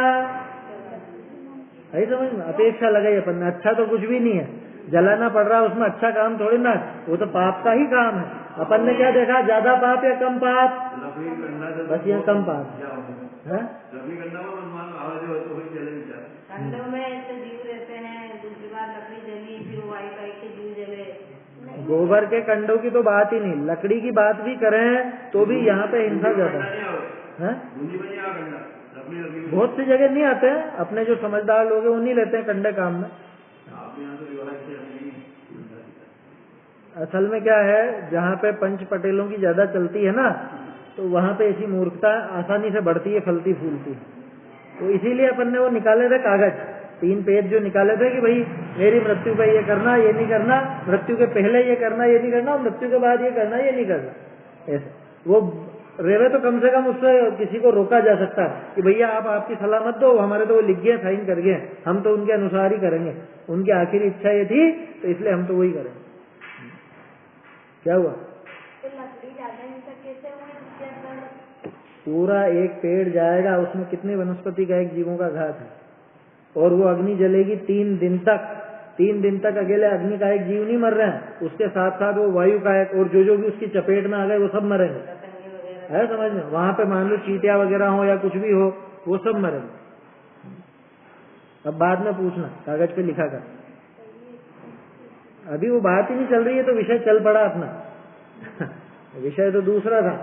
है समझ में, अपेक्षा लगाई अपन ने। अच्छा तो कुछ भी नहीं है, जलाना पड़ रहा है उसमें, अच्छा काम थोड़ी ना, वो तो पाप का ही काम है। अपन ने क्या देखा, ज्यादा पाप या कम पाप, बस यहाँ कम पाप है। ठंडों में ऐसे जीव रहते हैं, दूसरी बार लकड़ी जली फिर वायु का एक जीव जले। गोबर के कंडों की तो बात ही नहीं, लकड़ी की बात भी करें तो भी यहाँ पे हिंसा ज्यादा है। बहुत सी जगह नहीं आते हैं, अपने जो समझदार लोग हैं वो नहीं लेते हैं कंडे काम में। असल में क्या है, जहाँ पे पंच पटेलों की ज्यादा चलती है ना, तो वहाँ पे ऐसी मूर्खता आसानी से बढ़ती है, फलती फूलती। तो इसीलिए अपन ने वो निकाले थे कागज, 3 पेज जो निकाले थे कि भाई मेरी मृत्यु पे ये करना, ये नहीं करना, मृत्यु के पहले ये करना, ये नहीं करना, मृत्यु के बाद ये करना, ये नहीं करना। ऐसे वो रेवे तो कम से कम उससे किसी को रोका जा सकता है कि भैया आप आपकी सलाह मत दो, हमारे तो वो लिख गए, साइन कर गए, हम तो उनके अनुसार ही करेंगे, उनकी आखिरी इच्छा ये थी तो इसलिए हम तो वही करेंगे। क्या हुआ, पूरा एक पेड़ जाएगा, उसमें कितने वनस्पति का एक जीवों का घात है, और वो अग्नि जलेगी 3 दिन तक। 3 दिन तक अकेले अग्नि का एक जीव नहीं मर रहे हैं, उसके साथ साथ वो वायु का एक, और जो भी उसकी चपेट में आ गए वो सब मरेंगे, है समझ में। वहां पे मान लो चींटियां वगैरह हो या कुछ भी हो, वो सब मरेंगे। अब बाद में पूछना, कागज पे लिखा कर, अभी वो बात ही नहीं चल रही है तो विषय चल पड़ा अपना। विषय तो दूसरा था,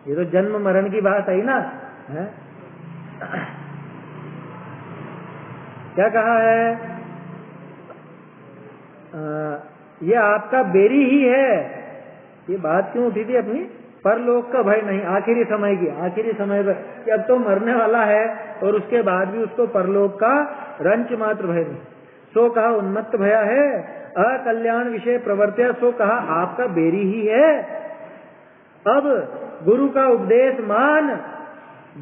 ये तो जन्म मरण की बात आई ना है? क्या कहा है, ये आपका बेरी ही है। ये बात क्यों उठी थी अपनी, परलोक का भय नहीं, आखिरी समय की, आखिरी समय पर कि अब तो मरने वाला है और उसके बाद भी उसको परलोक का रंच मात्र भय नहीं। सो कहा उन्मत्त भया है, अकल्याण विषय प्रवर्त्य, सो कहा आपका बेरी ही है। अब गुरु का उपदेश मान,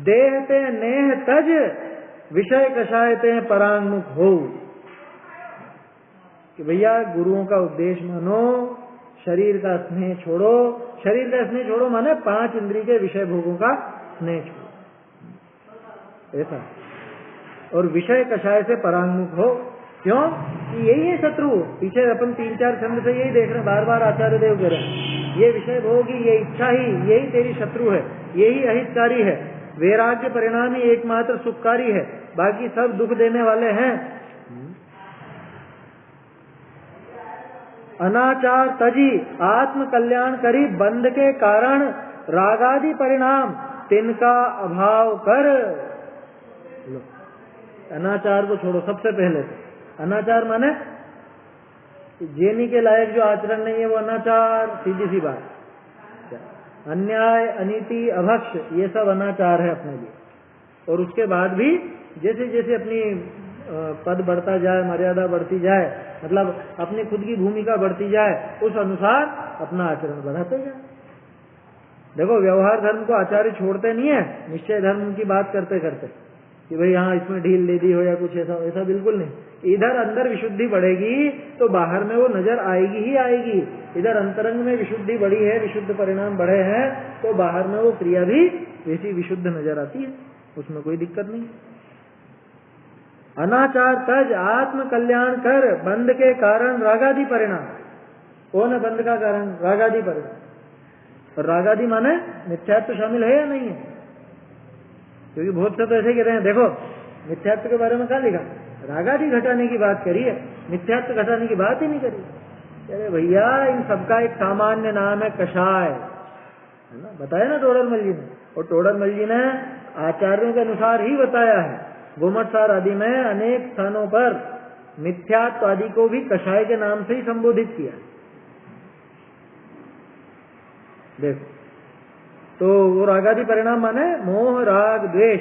देहते नेह तज, विषय कषायते परांगमुख हो। कि भैया गुरुओं का उपदेश मानो, शरीर का स्नेह छोड़ो। शरीर का स्नेह छोड़ो माने 5 इंद्रिय के विषय भोगों का स्नेह छोड़ो, ऐसा। और विषय कषाय से परांगमुख हो। क्यों कि यही है शत्रु। पीछे अपन 3-4 छंद से यही देख रहे हैं, बार बार आचार्य देव कह रहे हैं, ये विषय भोगी, ये इच्छा ही, यही तेरी शत्रु है, यही अहितकारी है। वैराग्य परिणाम ही एकमात्र सुखकारी है, बाकी सब दुख देने वाले हैं। अनाचार तजी आत्म कल्याण करी, बंध के कारण रागादि परिणाम तिनका अभाव कर। अनाचार को छोड़ो सबसे पहले। अनाचार माने जेनी के लायक जो आचरण नहीं है वो अनाचार, सीधी सी बात। अन्याय, अनीति, अभक्ष, ये सब अनाचार है अपने लिए। और उसके बाद भी जैसे जैसे अपनी पद बढ़ता जाए, मर्यादा बढ़ती जाए, मतलब अपनी खुद की भूमिका बढ़ती जाए, उस अनुसार अपना आचरण बढ़ाते जाए। देखो व्यवहार धर्म को आचार्य छोड़ते नहीं है निश्चय धर्म की बात करते करते कि भाई हाँ इसमें ढील दे दी हो या कुछ ऐसा, ऐसा बिल्कुल नहीं। इधर अंदर विशुद्धि बढ़ेगी तो बाहर में वो नजर आएगी ही आएगी। इधर अंतरंग में विशुद्धि बढ़ी है, विशुद्ध परिणाम बढ़े हैं, तो बाहर में वो क्रिया भी वैसी विशुद्ध नजर आती है, उसमें कोई दिक्कत नहीं। अनाचार तज आत्म कल्याण कर बंध के कारण रागादि परिणाम। कौन है बंध का कारण? रागादि परिणाम। और रागादि माने मिथ्यात्व शामिल है या नहीं है? क्योंकि बहुत से तो ऐसे कह रहे हैं, देखो मिथ्यात्व के बारे में क्या लिखा, रागादि घटाने की बात करी है, मिथ्यात्व घटाने की बात ही नहीं करी। अरे भैया इन सबका एक सामान्य नाम है कषाय, है ना, बताया ना टोडरमल जी ने। और टोडरमल जी ने आचार्यों के अनुसार ही बताया है। गोमटसार आदि में अनेक स्थानों पर मिथ्यात्व आदि को भी कषाय के नाम से ही संबोधित किया। देखो तो वो रागादि परिणाम माने मोह राग द्वेष,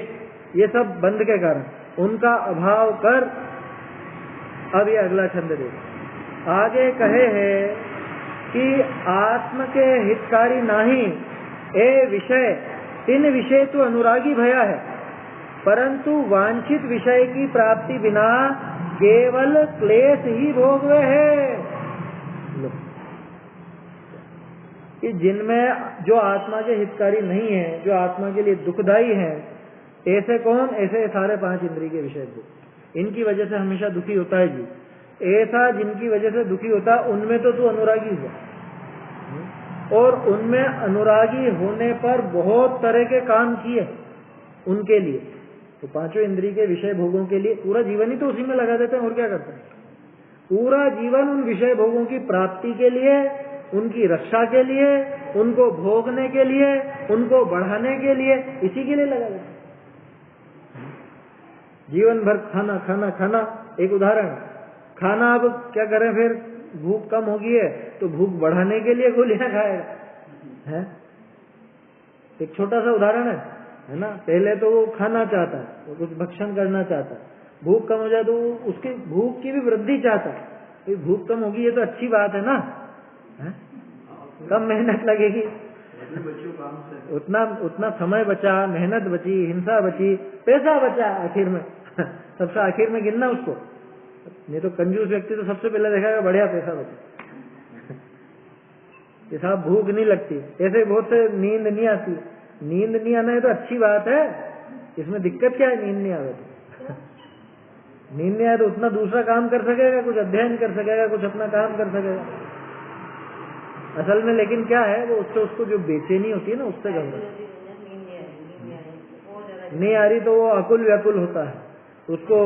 ये सब बंध के कारण, उनका अभाव कर। अब ये अगला छंद देखो, आगे कहे है कि आत्म के हितकारी नाही ए विषय, तीन विषय तो अनुरागी भया है, परंतु वांछित विषय की प्राप्ति बिना केवल क्लेश ही भोगवे है। कि जिनमें जो आत्मा के हितकारी नहीं है, जो आत्मा के लिए दुखदायी है, ऐसे कौन? ऐसे सारे पांच इंद्रिय के विषय भोग, इनकी वजह से हमेशा दुखी होता है जी। ऐसा जिनकी वजह से दुखी होता है उनमें तो तू अनुरागी हुआ, और उनमें अनुरागी होने पर बहुत तरह के काम किए उनके लिए। तो पांचों इंद्रिय के विषय भोगों के लिए पूरा जीवन ही तो उसी में लगा देते हैं, और क्या करते हैं? पूरा जीवन उन विषय भोगों की प्राप्ति के लिए, उनकी रक्षा के लिए, उनको भोगने के लिए, उनको बढ़ाने के लिए, इसी के लिए लगा देते हैं। जीवन भर खाना खाना खाना। एक उदाहरण, खाना अब क्या करें, फिर भूख कम होगी है तो भूख बढ़ाने के लिए गोलियां खाएगा, है? एक छोटा सा उदाहरण है ना। पहले तो वो खाना चाहता है, वो कुछ भक्षण करना चाहता है, भूख कम हो जाए तो उसकी भूख की भी वृद्धि चाहता है। भूख कम होगी ये तो अच्छी बात है ना, है? कम मेहनत लगेगी, उतना समय बचा, मेहनत बची, हिंसा बची, पैसा बचा आखिर में सबसे आखिर में गिनना उसको। नहीं तो कंजूस व्यक्ति तो सबसे पहले देखेगा बढ़िया पैसा बचा। ये साहब भूख नहीं लगती, ऐसे बहुत से नींद नहीं आती। नींद नहीं आना है तो अच्छी बात है, इसमें दिक्कत क्या है? नींद नहीं आवे तो नींद नहीं आए तो उतना दूसरा काम कर सकेगा, कुछ अध्ययन कर सकेगा, कुछ अपना काम कर सकेगा। असल में लेकिन क्या है, वो उससे उसको जो बेचैनी होती है ना, उससे घबरा नहीं आ रही तो वो अकुल व्याकुल होता है, उसको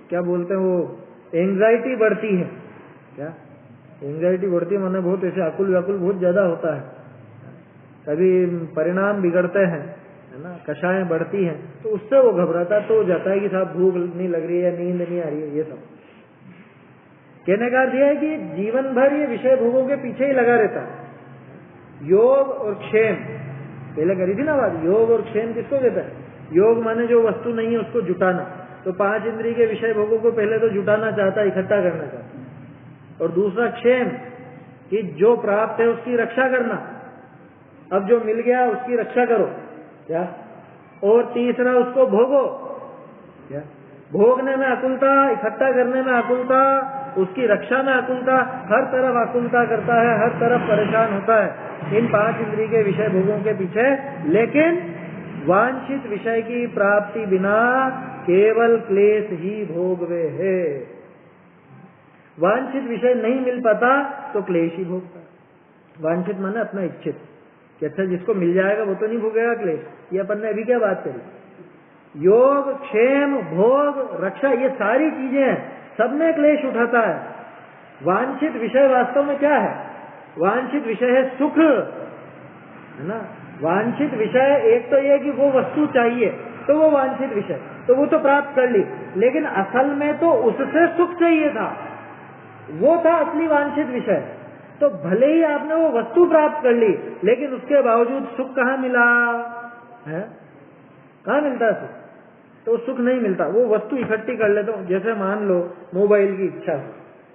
क्या बोलते हैं, वो एंजाइटी बढ़ती है। क्या एंजाइटी बढ़ती है? माने बहुत ऐसे अकुल व्याकुल बहुत ज्यादा होता है, कभी परिणाम बिगड़ते हैं, है ना, कषायें बढ़ती हैं, तो उससे वो घबराता तो जाता है कि साहब भूख नहीं लग रही है या नींद नहीं आ रही है। ये सब कहने का अर्थ यह है कि जीवन भर ये विषय भोगों के पीछे ही लगा रहता है। योग और क्षेम पहले करी थी ना बात। योग और क्षेम किसको कहता है? योग माने जो वस्तु नहीं है उसको जुटाना। तो पांच इंद्रिय के विषय भोगों को पहले तो जुटाना चाहता है, इकट्ठा करना चाहता है। और दूसरा क्षेम, कि जो प्राप्त है उसकी रक्षा करना, अब जो मिल गया उसकी रक्षा करो, क्या? और तीसरा उसको भोगो, क्या? भोगने में आकुलता, इकट्ठा करने में आकुलता, उसकी रक्षा में आकुलता, हर तरफ आकुलता करता है, हर तरफ परेशान होता है इन पांच इंद्रिय के विषय भोगों के पीछे। लेकिन वांछित विषय की प्राप्ति बिना केवल क्लेश ही भोगवे है। वांछित विषय नहीं मिल पाता तो क्लेश ही भोगता है। वांछित माने अपना इच्छित, कि अच्छा जिसको मिल जाएगा वो तो नहीं भोगेगा क्लेश। ये अपन ने अभी क्या बात करी? योग, क्षेम, भोग, रक्षा, ये सारी चीजें सब में क्लेश उठाता है। वांछित विषय वास्तव में क्या है? वांछित विषय है सुख, है ना। वांछित विषय एक तो ये कि वो वस्तु चाहिए, तो वो वांछित विषय, तो वो तो प्राप्त कर ली, लेकिन असल में तो उससे सुख चाहिए था, वो था असली वांछित विषय। तो भले ही आपने वो वस्तु प्राप्त कर ली, लेकिन उसके बावजूद सुख कहाँ मिला है? कहाँ मिलता है सुख? तो सुख नहीं मिलता। वो वस्तु इकट्ठी कर लेता हूँ, जैसे मान लो मोबाइल की इच्छा है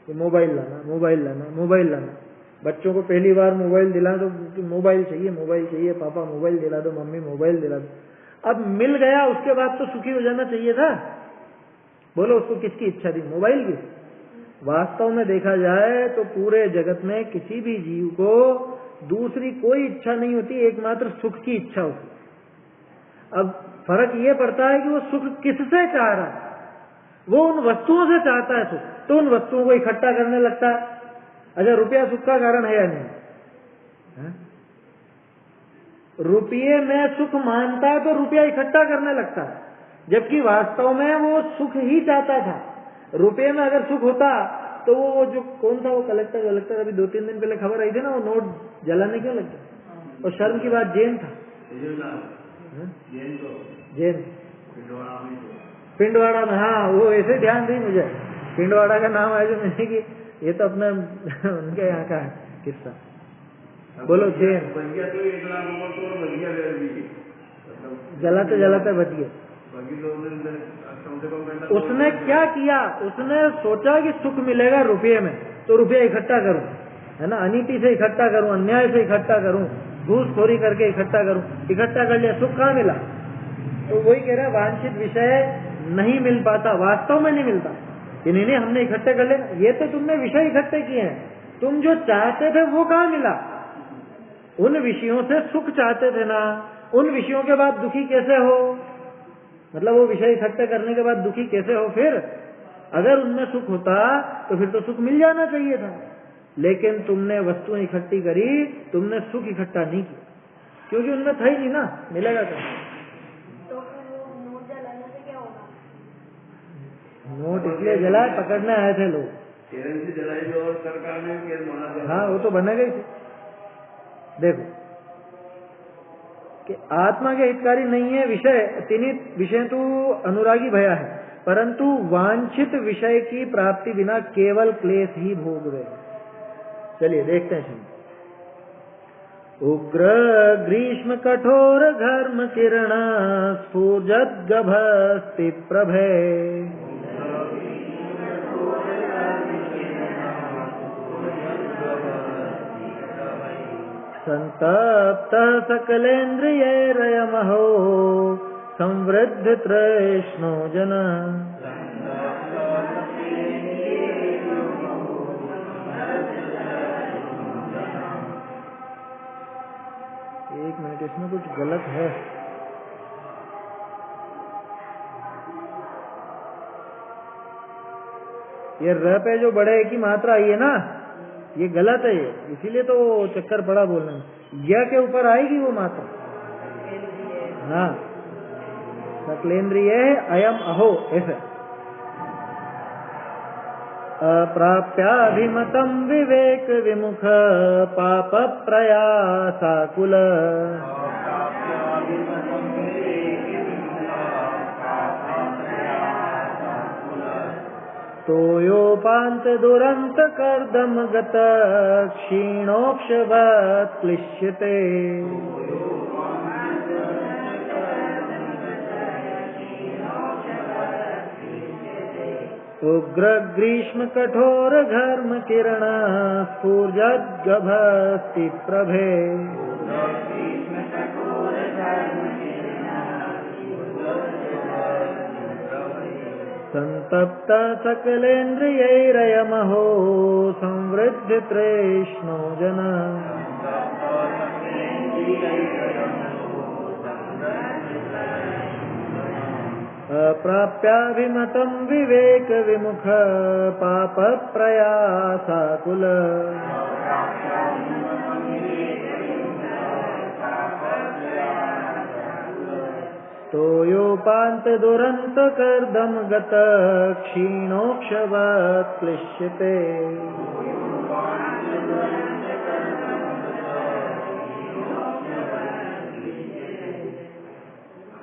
कि मोबाइल लाना, मोबाइल लाना, मोबाइल लाना, बच्चों को पहली बार मोबाइल दिला दो, मोबाइल चाहिए पापा, मोबाइल दिला दो मम्मी, मोबाइल दिला दो। अब मिल गया, उसके बाद तो सुखी हो जाना चाहिए था। बोलो उसको किसकी इच्छा थी? मोबाइल की। वास्तव में देखा जाए तो पूरे जगत में किसी भी जीव को दूसरी कोई इच्छा नहीं होती, एकमात्र सुख की इच्छा होती। अब फर्क ये पड़ता है कि वो सुख किससे चाह रहा है। वो उन वस्तुओं से चाहता है सुख, तो उन वस्तुओं को इकट्ठा करने लगता है। अच्छा, रुपया सुख का कारण है या नहीं? रुपये में सुख मानता है तो रुपया इकट्ठा करने लगता है, जबकि वास्तव में वो सुख ही चाहता था। रुपये में अगर सुख होता तो वो जो कौन था वो कलेक्टर अभी 2-3 दिन पहले खबर आई थी ना, वो नोट जलाने क्यों लग गया? और शर्म की बात, जैन था, जैन पिंडवाड़ा में। हाँ, वो ऐसे ध्यान दी मुझे, पिंडवाड़ा का नाम है जो मैंने कि ये तो अपने उनके यहाँ का है किस्सा। बोलो जैन जलाते जलाते बच गए। उसने क्या किया? उसने सोचा कि सुख मिलेगा रुपये में, तो रुपया इकट्ठा करूं, है ना, अनीति से इकट्ठा करूं, अन्याय से इकट्ठा करूं, घूसखोरी करके इकट्ठा करूं। इकट्ठा कर लिया, सुख कहाँ मिला? तो वही कह रहा है, वांछित विषय नहीं मिल पाता, वास्तव में नहीं मिलता। कि नहीं हमने इकट्ठे कर लिया, ये तो तुमने विषय इकट्ठे किए हैं, तुम जो चाहते थे वो कहाँ मिला? उन विषयों से सुख चाहते थे ना, उन विषयों के बाद दुखी कैसे हो? मतलब वो विषय इकट्ठे करने के बाद दुखी कैसे हो? फिर अगर उनमें सुख होता तो फिर तो सुख मिल जाना चाहिए था, लेकिन तुमने वस्तुएं इकट्ठी करी, तुमने सुख इकट्ठा नहीं किया, क्योंकि उनमें था ही नहीं ना, मिलेगा क्या? तो फिर वो नोट जलाने से क्या होगा? नोट इसलिए जलाए, पकड़ने आए थे लोग। जलाई और सरकार ने हाँ, वो तो बनेगा ही। देखो कि आत्मा के हितकारी नहीं है विषय, तिनी विषय तो अनुरागी भया है, परंतु वांछित विषय की प्राप्ति बिना केवल क्लेश ही भोग रहे। चलिए देखते हैं। उग्र ग्रीष्म कठोर घर्म किरण स्फुरजत गभस्ति प्रभे संतप्त सकलेन्द्रियैरयमहो संवृद्ध तृष्णो जन। एक मिनट, इसमें कुछ गलत है। ये र पे जो बड़े की मात्रा आई है ना, ये गलत है, ये इसीलिए तो चक्कर पड़ा बोलने में। य के ऊपर आएगी वो मात्रा। हाँ, सकलेन्द्रिय अयम अहो ऐसे। अप्राप्याभिमतं विवेक विमुख पाप प्रयासाकुल तोयोपान्त दुरंत कर्दम गत क्षीणोक्षवत् क्लिश्यते। उग्र ग्रीष्म कठोर घर्म किरण स्फुरजद्गभस्ति प्रभे संतप्त सकलेन्द्रियैरयमहो संवृद्ध तृष्णो जन। अप्राप्याभिमतं विवेक विमुख पाप प्रयासाकुल तोयोपान्त दुरंत कर्दम गत क्षीणोक्षवत् क्लिश्यते।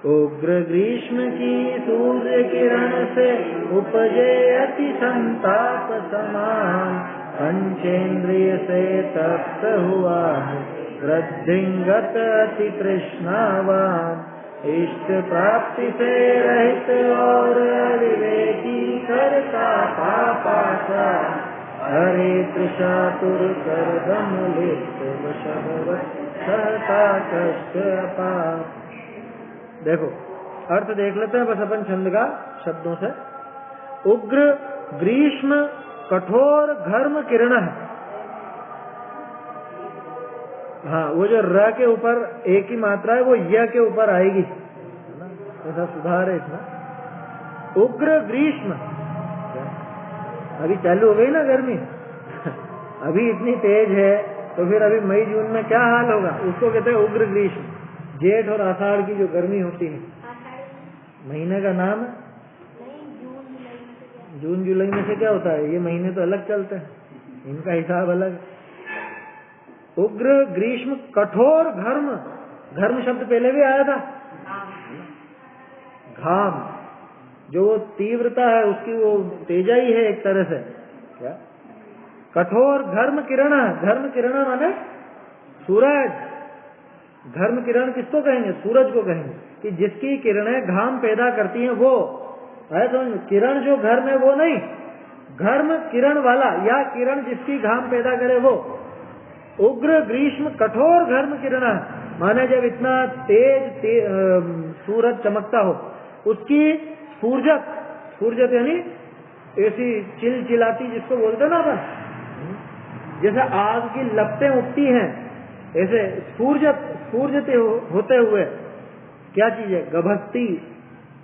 उग्र ग्रीष्म की सूर्य किरण से उपजे अति संताप समान पंचेन्द्रिय से तप्त हुआ है वृद्धिंगत अति तृष्णावान। इष्ट प्राप्ति से रहित और अविवेकी करता पापाचा हरे त्रिशातुर करदम लेत वशभवत् सहता कष्ट अपार। देखो अर्थ देख लेते हैं बस अपन छंद का शब्दों से। उग्र ग्रीष्म कठोर घर्म किरण है। हाँ, वो जो र के ऊपर एक ही मात्रा है वो य के ऊपर आएगी, है ना, ऐसा सुधार है इसमें। उग्र ग्रीष्म, अभी चालू हो गई ना गर्मी अभी इतनी तेज है तो फिर अभी मई जून में क्या हाल होगा, उसको कहते हैं उग्र ग्रीष्म। जेठ और आषाढ़ की जो गर्मी होती है, महीने का नाम है। जून जुलाई में से क्या होता है, ये महीने तो अलग चलते हैं, इनका हिसाब अलग है। उग्र ग्रीष्म कठोर घर्म, घर्म शब्द पहले भी आया था। घाम जो वो तीव्रता है उसकी वो तेजाई है एक तरह से, क्या कठोर घर्म किरण। घर्म किरण माने सूरज। घर्म किरण किसको कहेंगे, सूरज को कहेंगे, कि जिसकी किरणें घाम पैदा करती हैं वो है। तो किरण जो घर्म है वो नहीं, घर्म किरण वाला या किरण जिसकी घाम पैदा करे वो। उग्र ग्रीष्म कठोर घर्म किरण माने जब इतना तेज सूरज चमकता हो, उसकी स्फूर्जत यानी ऐसी चिलचिलाती जिसको बोलते हैं ना अपन, जैसे आग की लपटें उठती हैं, ऐसे स्फूर्जते होते हुए क्या चीज है, गभस्ती।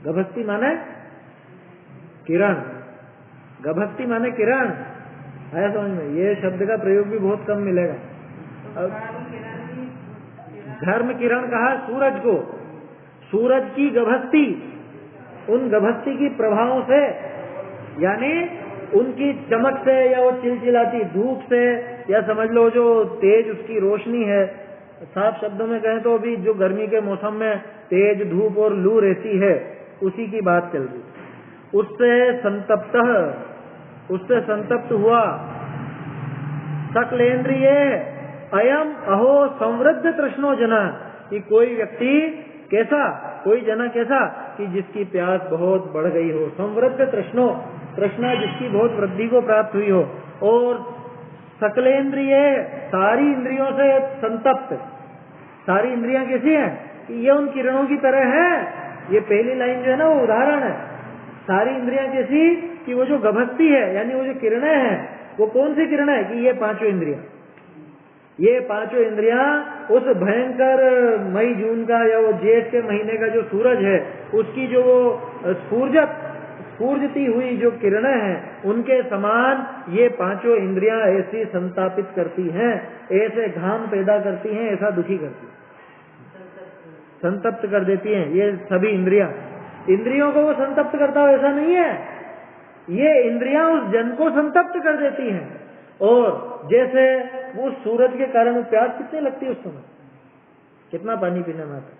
गभस्ती माने किरण, गभस्ती माने किरण। आया समझ में? ये शब्द का प्रयोग भी बहुत कम मिलेगा। धर्म किरण कहा सूरज को, सूरज की गभस्ती, उन गभस्ती की प्रभावों से, यानी उनकी चमक से या वो चिलचिलाती धूप से, या समझ लो जो तेज उसकी रोशनी है। साफ शब्दों में कहें तो अभी जो गर्मी के मौसम में तेज धूप और लू रहती है, उसी की बात चल रही। उससे संतप्त हुआ। सकलेन्द्रिय अयम अहो संवृद्ध तृष्णो जना, कि कोई व्यक्ति कैसा, कोई जना कैसा, कि जिसकी प्यास बहुत बढ़ गई हो। संवृद्ध तृष्णो, तृष्णा जिसकी बहुत वृद्धि को प्राप्त हुई हो। और सकलेन्द्रिय, सारी इंद्रियों से संतप्त। सारी इंद्रियां कैसी हैं, कि ये उन किरणों की तरह है। ये पहली लाइन जो है ना वो उदाहरण है। सारी इंद्रियां कैसी, कि वो जो गभस्ती है यानी वो जो किरणें हैं, वो कौन सी किरणें है, कि ये पांचों इंद्रियां। ये पांचों इंद्रियां उस भयंकर मई जून का या वो जेठ के महीने का जो सूरज है, उसकी जो वो स्फूर्जती हुई जो किरणें हैं, उनके समान ये पांचों इंद्रियां ऐसी संतापित करती हैं, ऐसे घाम पैदा करती हैं, ऐसा दुखी करती हैं, संतप्त कर देती हैं। ये सभी इंद्रियां, इंद्रियों को वो संतप्त करता हो ऐसा नहीं है, ये इंद्रियां उस जन को संतप्त कर देती हैं। और जैसे वो सूरज के कारण प्यास कितनी लगती है उस समय, कितना पानी पीने में आता,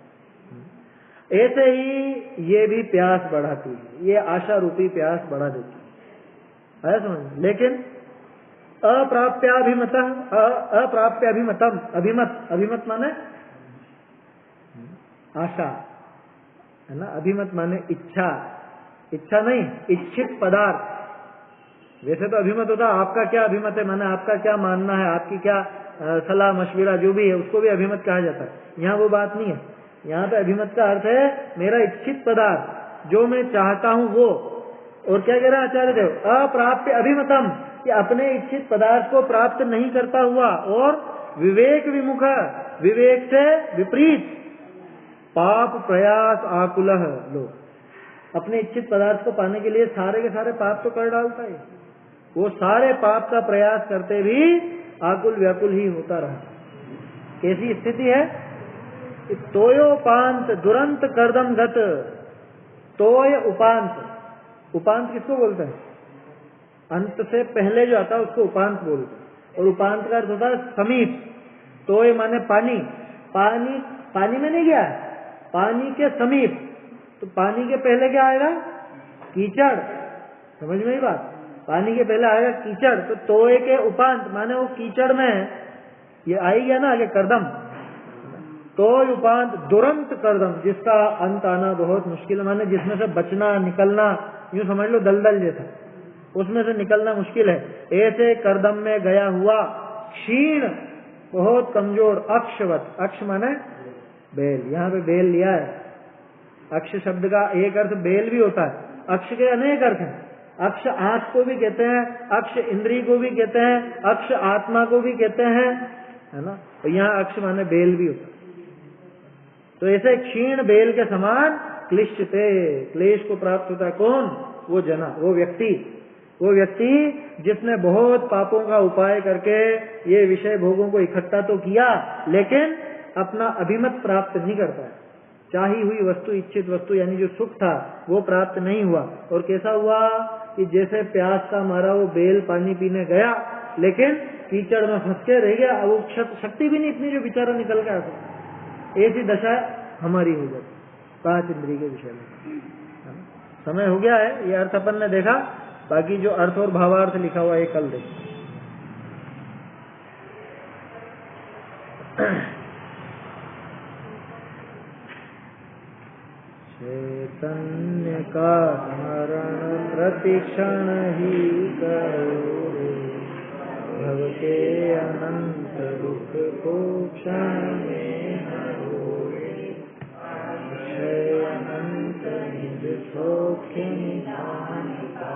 ऐसे ही ये भी प्यास बढ़ाती है, ये आशा रूपी प्यास बढ़ा देती है समझ। लेकिन अप्राप्याभिमतम, अभिमत माने आशा है ना, अभिमत माने इच्छा, इच्छा नहीं इच्छित पदार्थ। वैसे तो अभिमत होता आपका क्या अभिमत है, माने आपका क्या मानना है, आपकी क्या सलाह मशविरा जो भी है, उसको भी अभिमत कहा जाता है। यहाँ वो बात नहीं है, यहाँ पे अभिमत का अर्थ है मेरा इच्छित पदार्थ, जो मैं चाहता हूँ वो। और क्या कह रहा है आचार्य देव, अप्राप्य अभिमतम, कि अपने इच्छित पदार्थ को प्राप्त नहीं करता हुआ, और विवेक विमुख, विवेक से विपरीत, पाप प्रयास आकुलः, लोग अपने इच्छित पदार्थ को पाने के लिए सारे के सारे पाप तो कर डालता है, वो सारे पाप का प्रयास करते भी आकुल व्याकुल ही होता रहा। कैसी स्थिति है, तोयोपांत दुरंत कर्दम गत। तोय उपांत, उपांत किसको बोलते हैं, अंत से पहले जो आता है उसको उपांत बोलते हैं। और उपांत का अर्थ होता है समीप। तोय माने पानी, पानी पानी में नहीं गया, पानी के समीप। तो पानी के पहले क्या आएगा, कीचड़। समझ में ही बात, पानी के पहले आएगा कीचड़। तो तोय के उपांत माने वो कीचड़ में ये आई गया ना आगे कर्दम, तोय उपांत दुरंत कर्दम, जिसका अंत आना बहुत मुश्किल, माने जिसमें से बचना निकलना यूं समझ लो दलदल जैसा, उसमें से निकलना मुश्किल है। ऐसे करदम में गया हुआ क्षीण, बहुत कमजोर, अक्षवत, अक्ष माने बेल, यहाँ पे बेल लिया है। अक्ष शब्द का एक अर्थ बेल भी होता है, अक्ष के अनेक अर्थ हैं। अक्ष आंख को भी कहते हैं, अक्ष इंद्री को भी कहते हैं, अक्ष आत्मा को भी कहते हैं, है ना। तो यहाँ अक्ष माने बेल भी होता है। तो ऐसे क्षीण बेल के समान क्लिष्टते, क्लेश को प्राप्त होता है। कौन? वो जना, वो व्यक्ति जिसने बहुत पापों का उपाय करके ये विषय भोगों को इकट्ठा तो किया, लेकिन अपना अभिमत प्राप्त नहीं कर पाया। चाही हुई वस्तु, इच्छित वस्तु यानी जो सुख था वो प्राप्त नहीं हुआ। और कैसा हुआ कि जैसे प्यास का मारा वो बेल पानी पीने गया, लेकिन कीचड़ में फंस के रह गया, वो शक्ति भी नहीं इतनी जो बेचारा निकल गया। ऐसी दशा हमारी हो जाती 5 इंद्रिय के विषय में। समय हो गया है, ये अर्थ अपन ने देखा, बाकी जो अर्थ और भावार्थ लिखा हुआ है कल देखें। चैतन्य का स्मरण प्रतिक्षण ही करो रे, भव के अनंत दुख को क्षण में हरो रे, अनंत निज सौख्य निधान का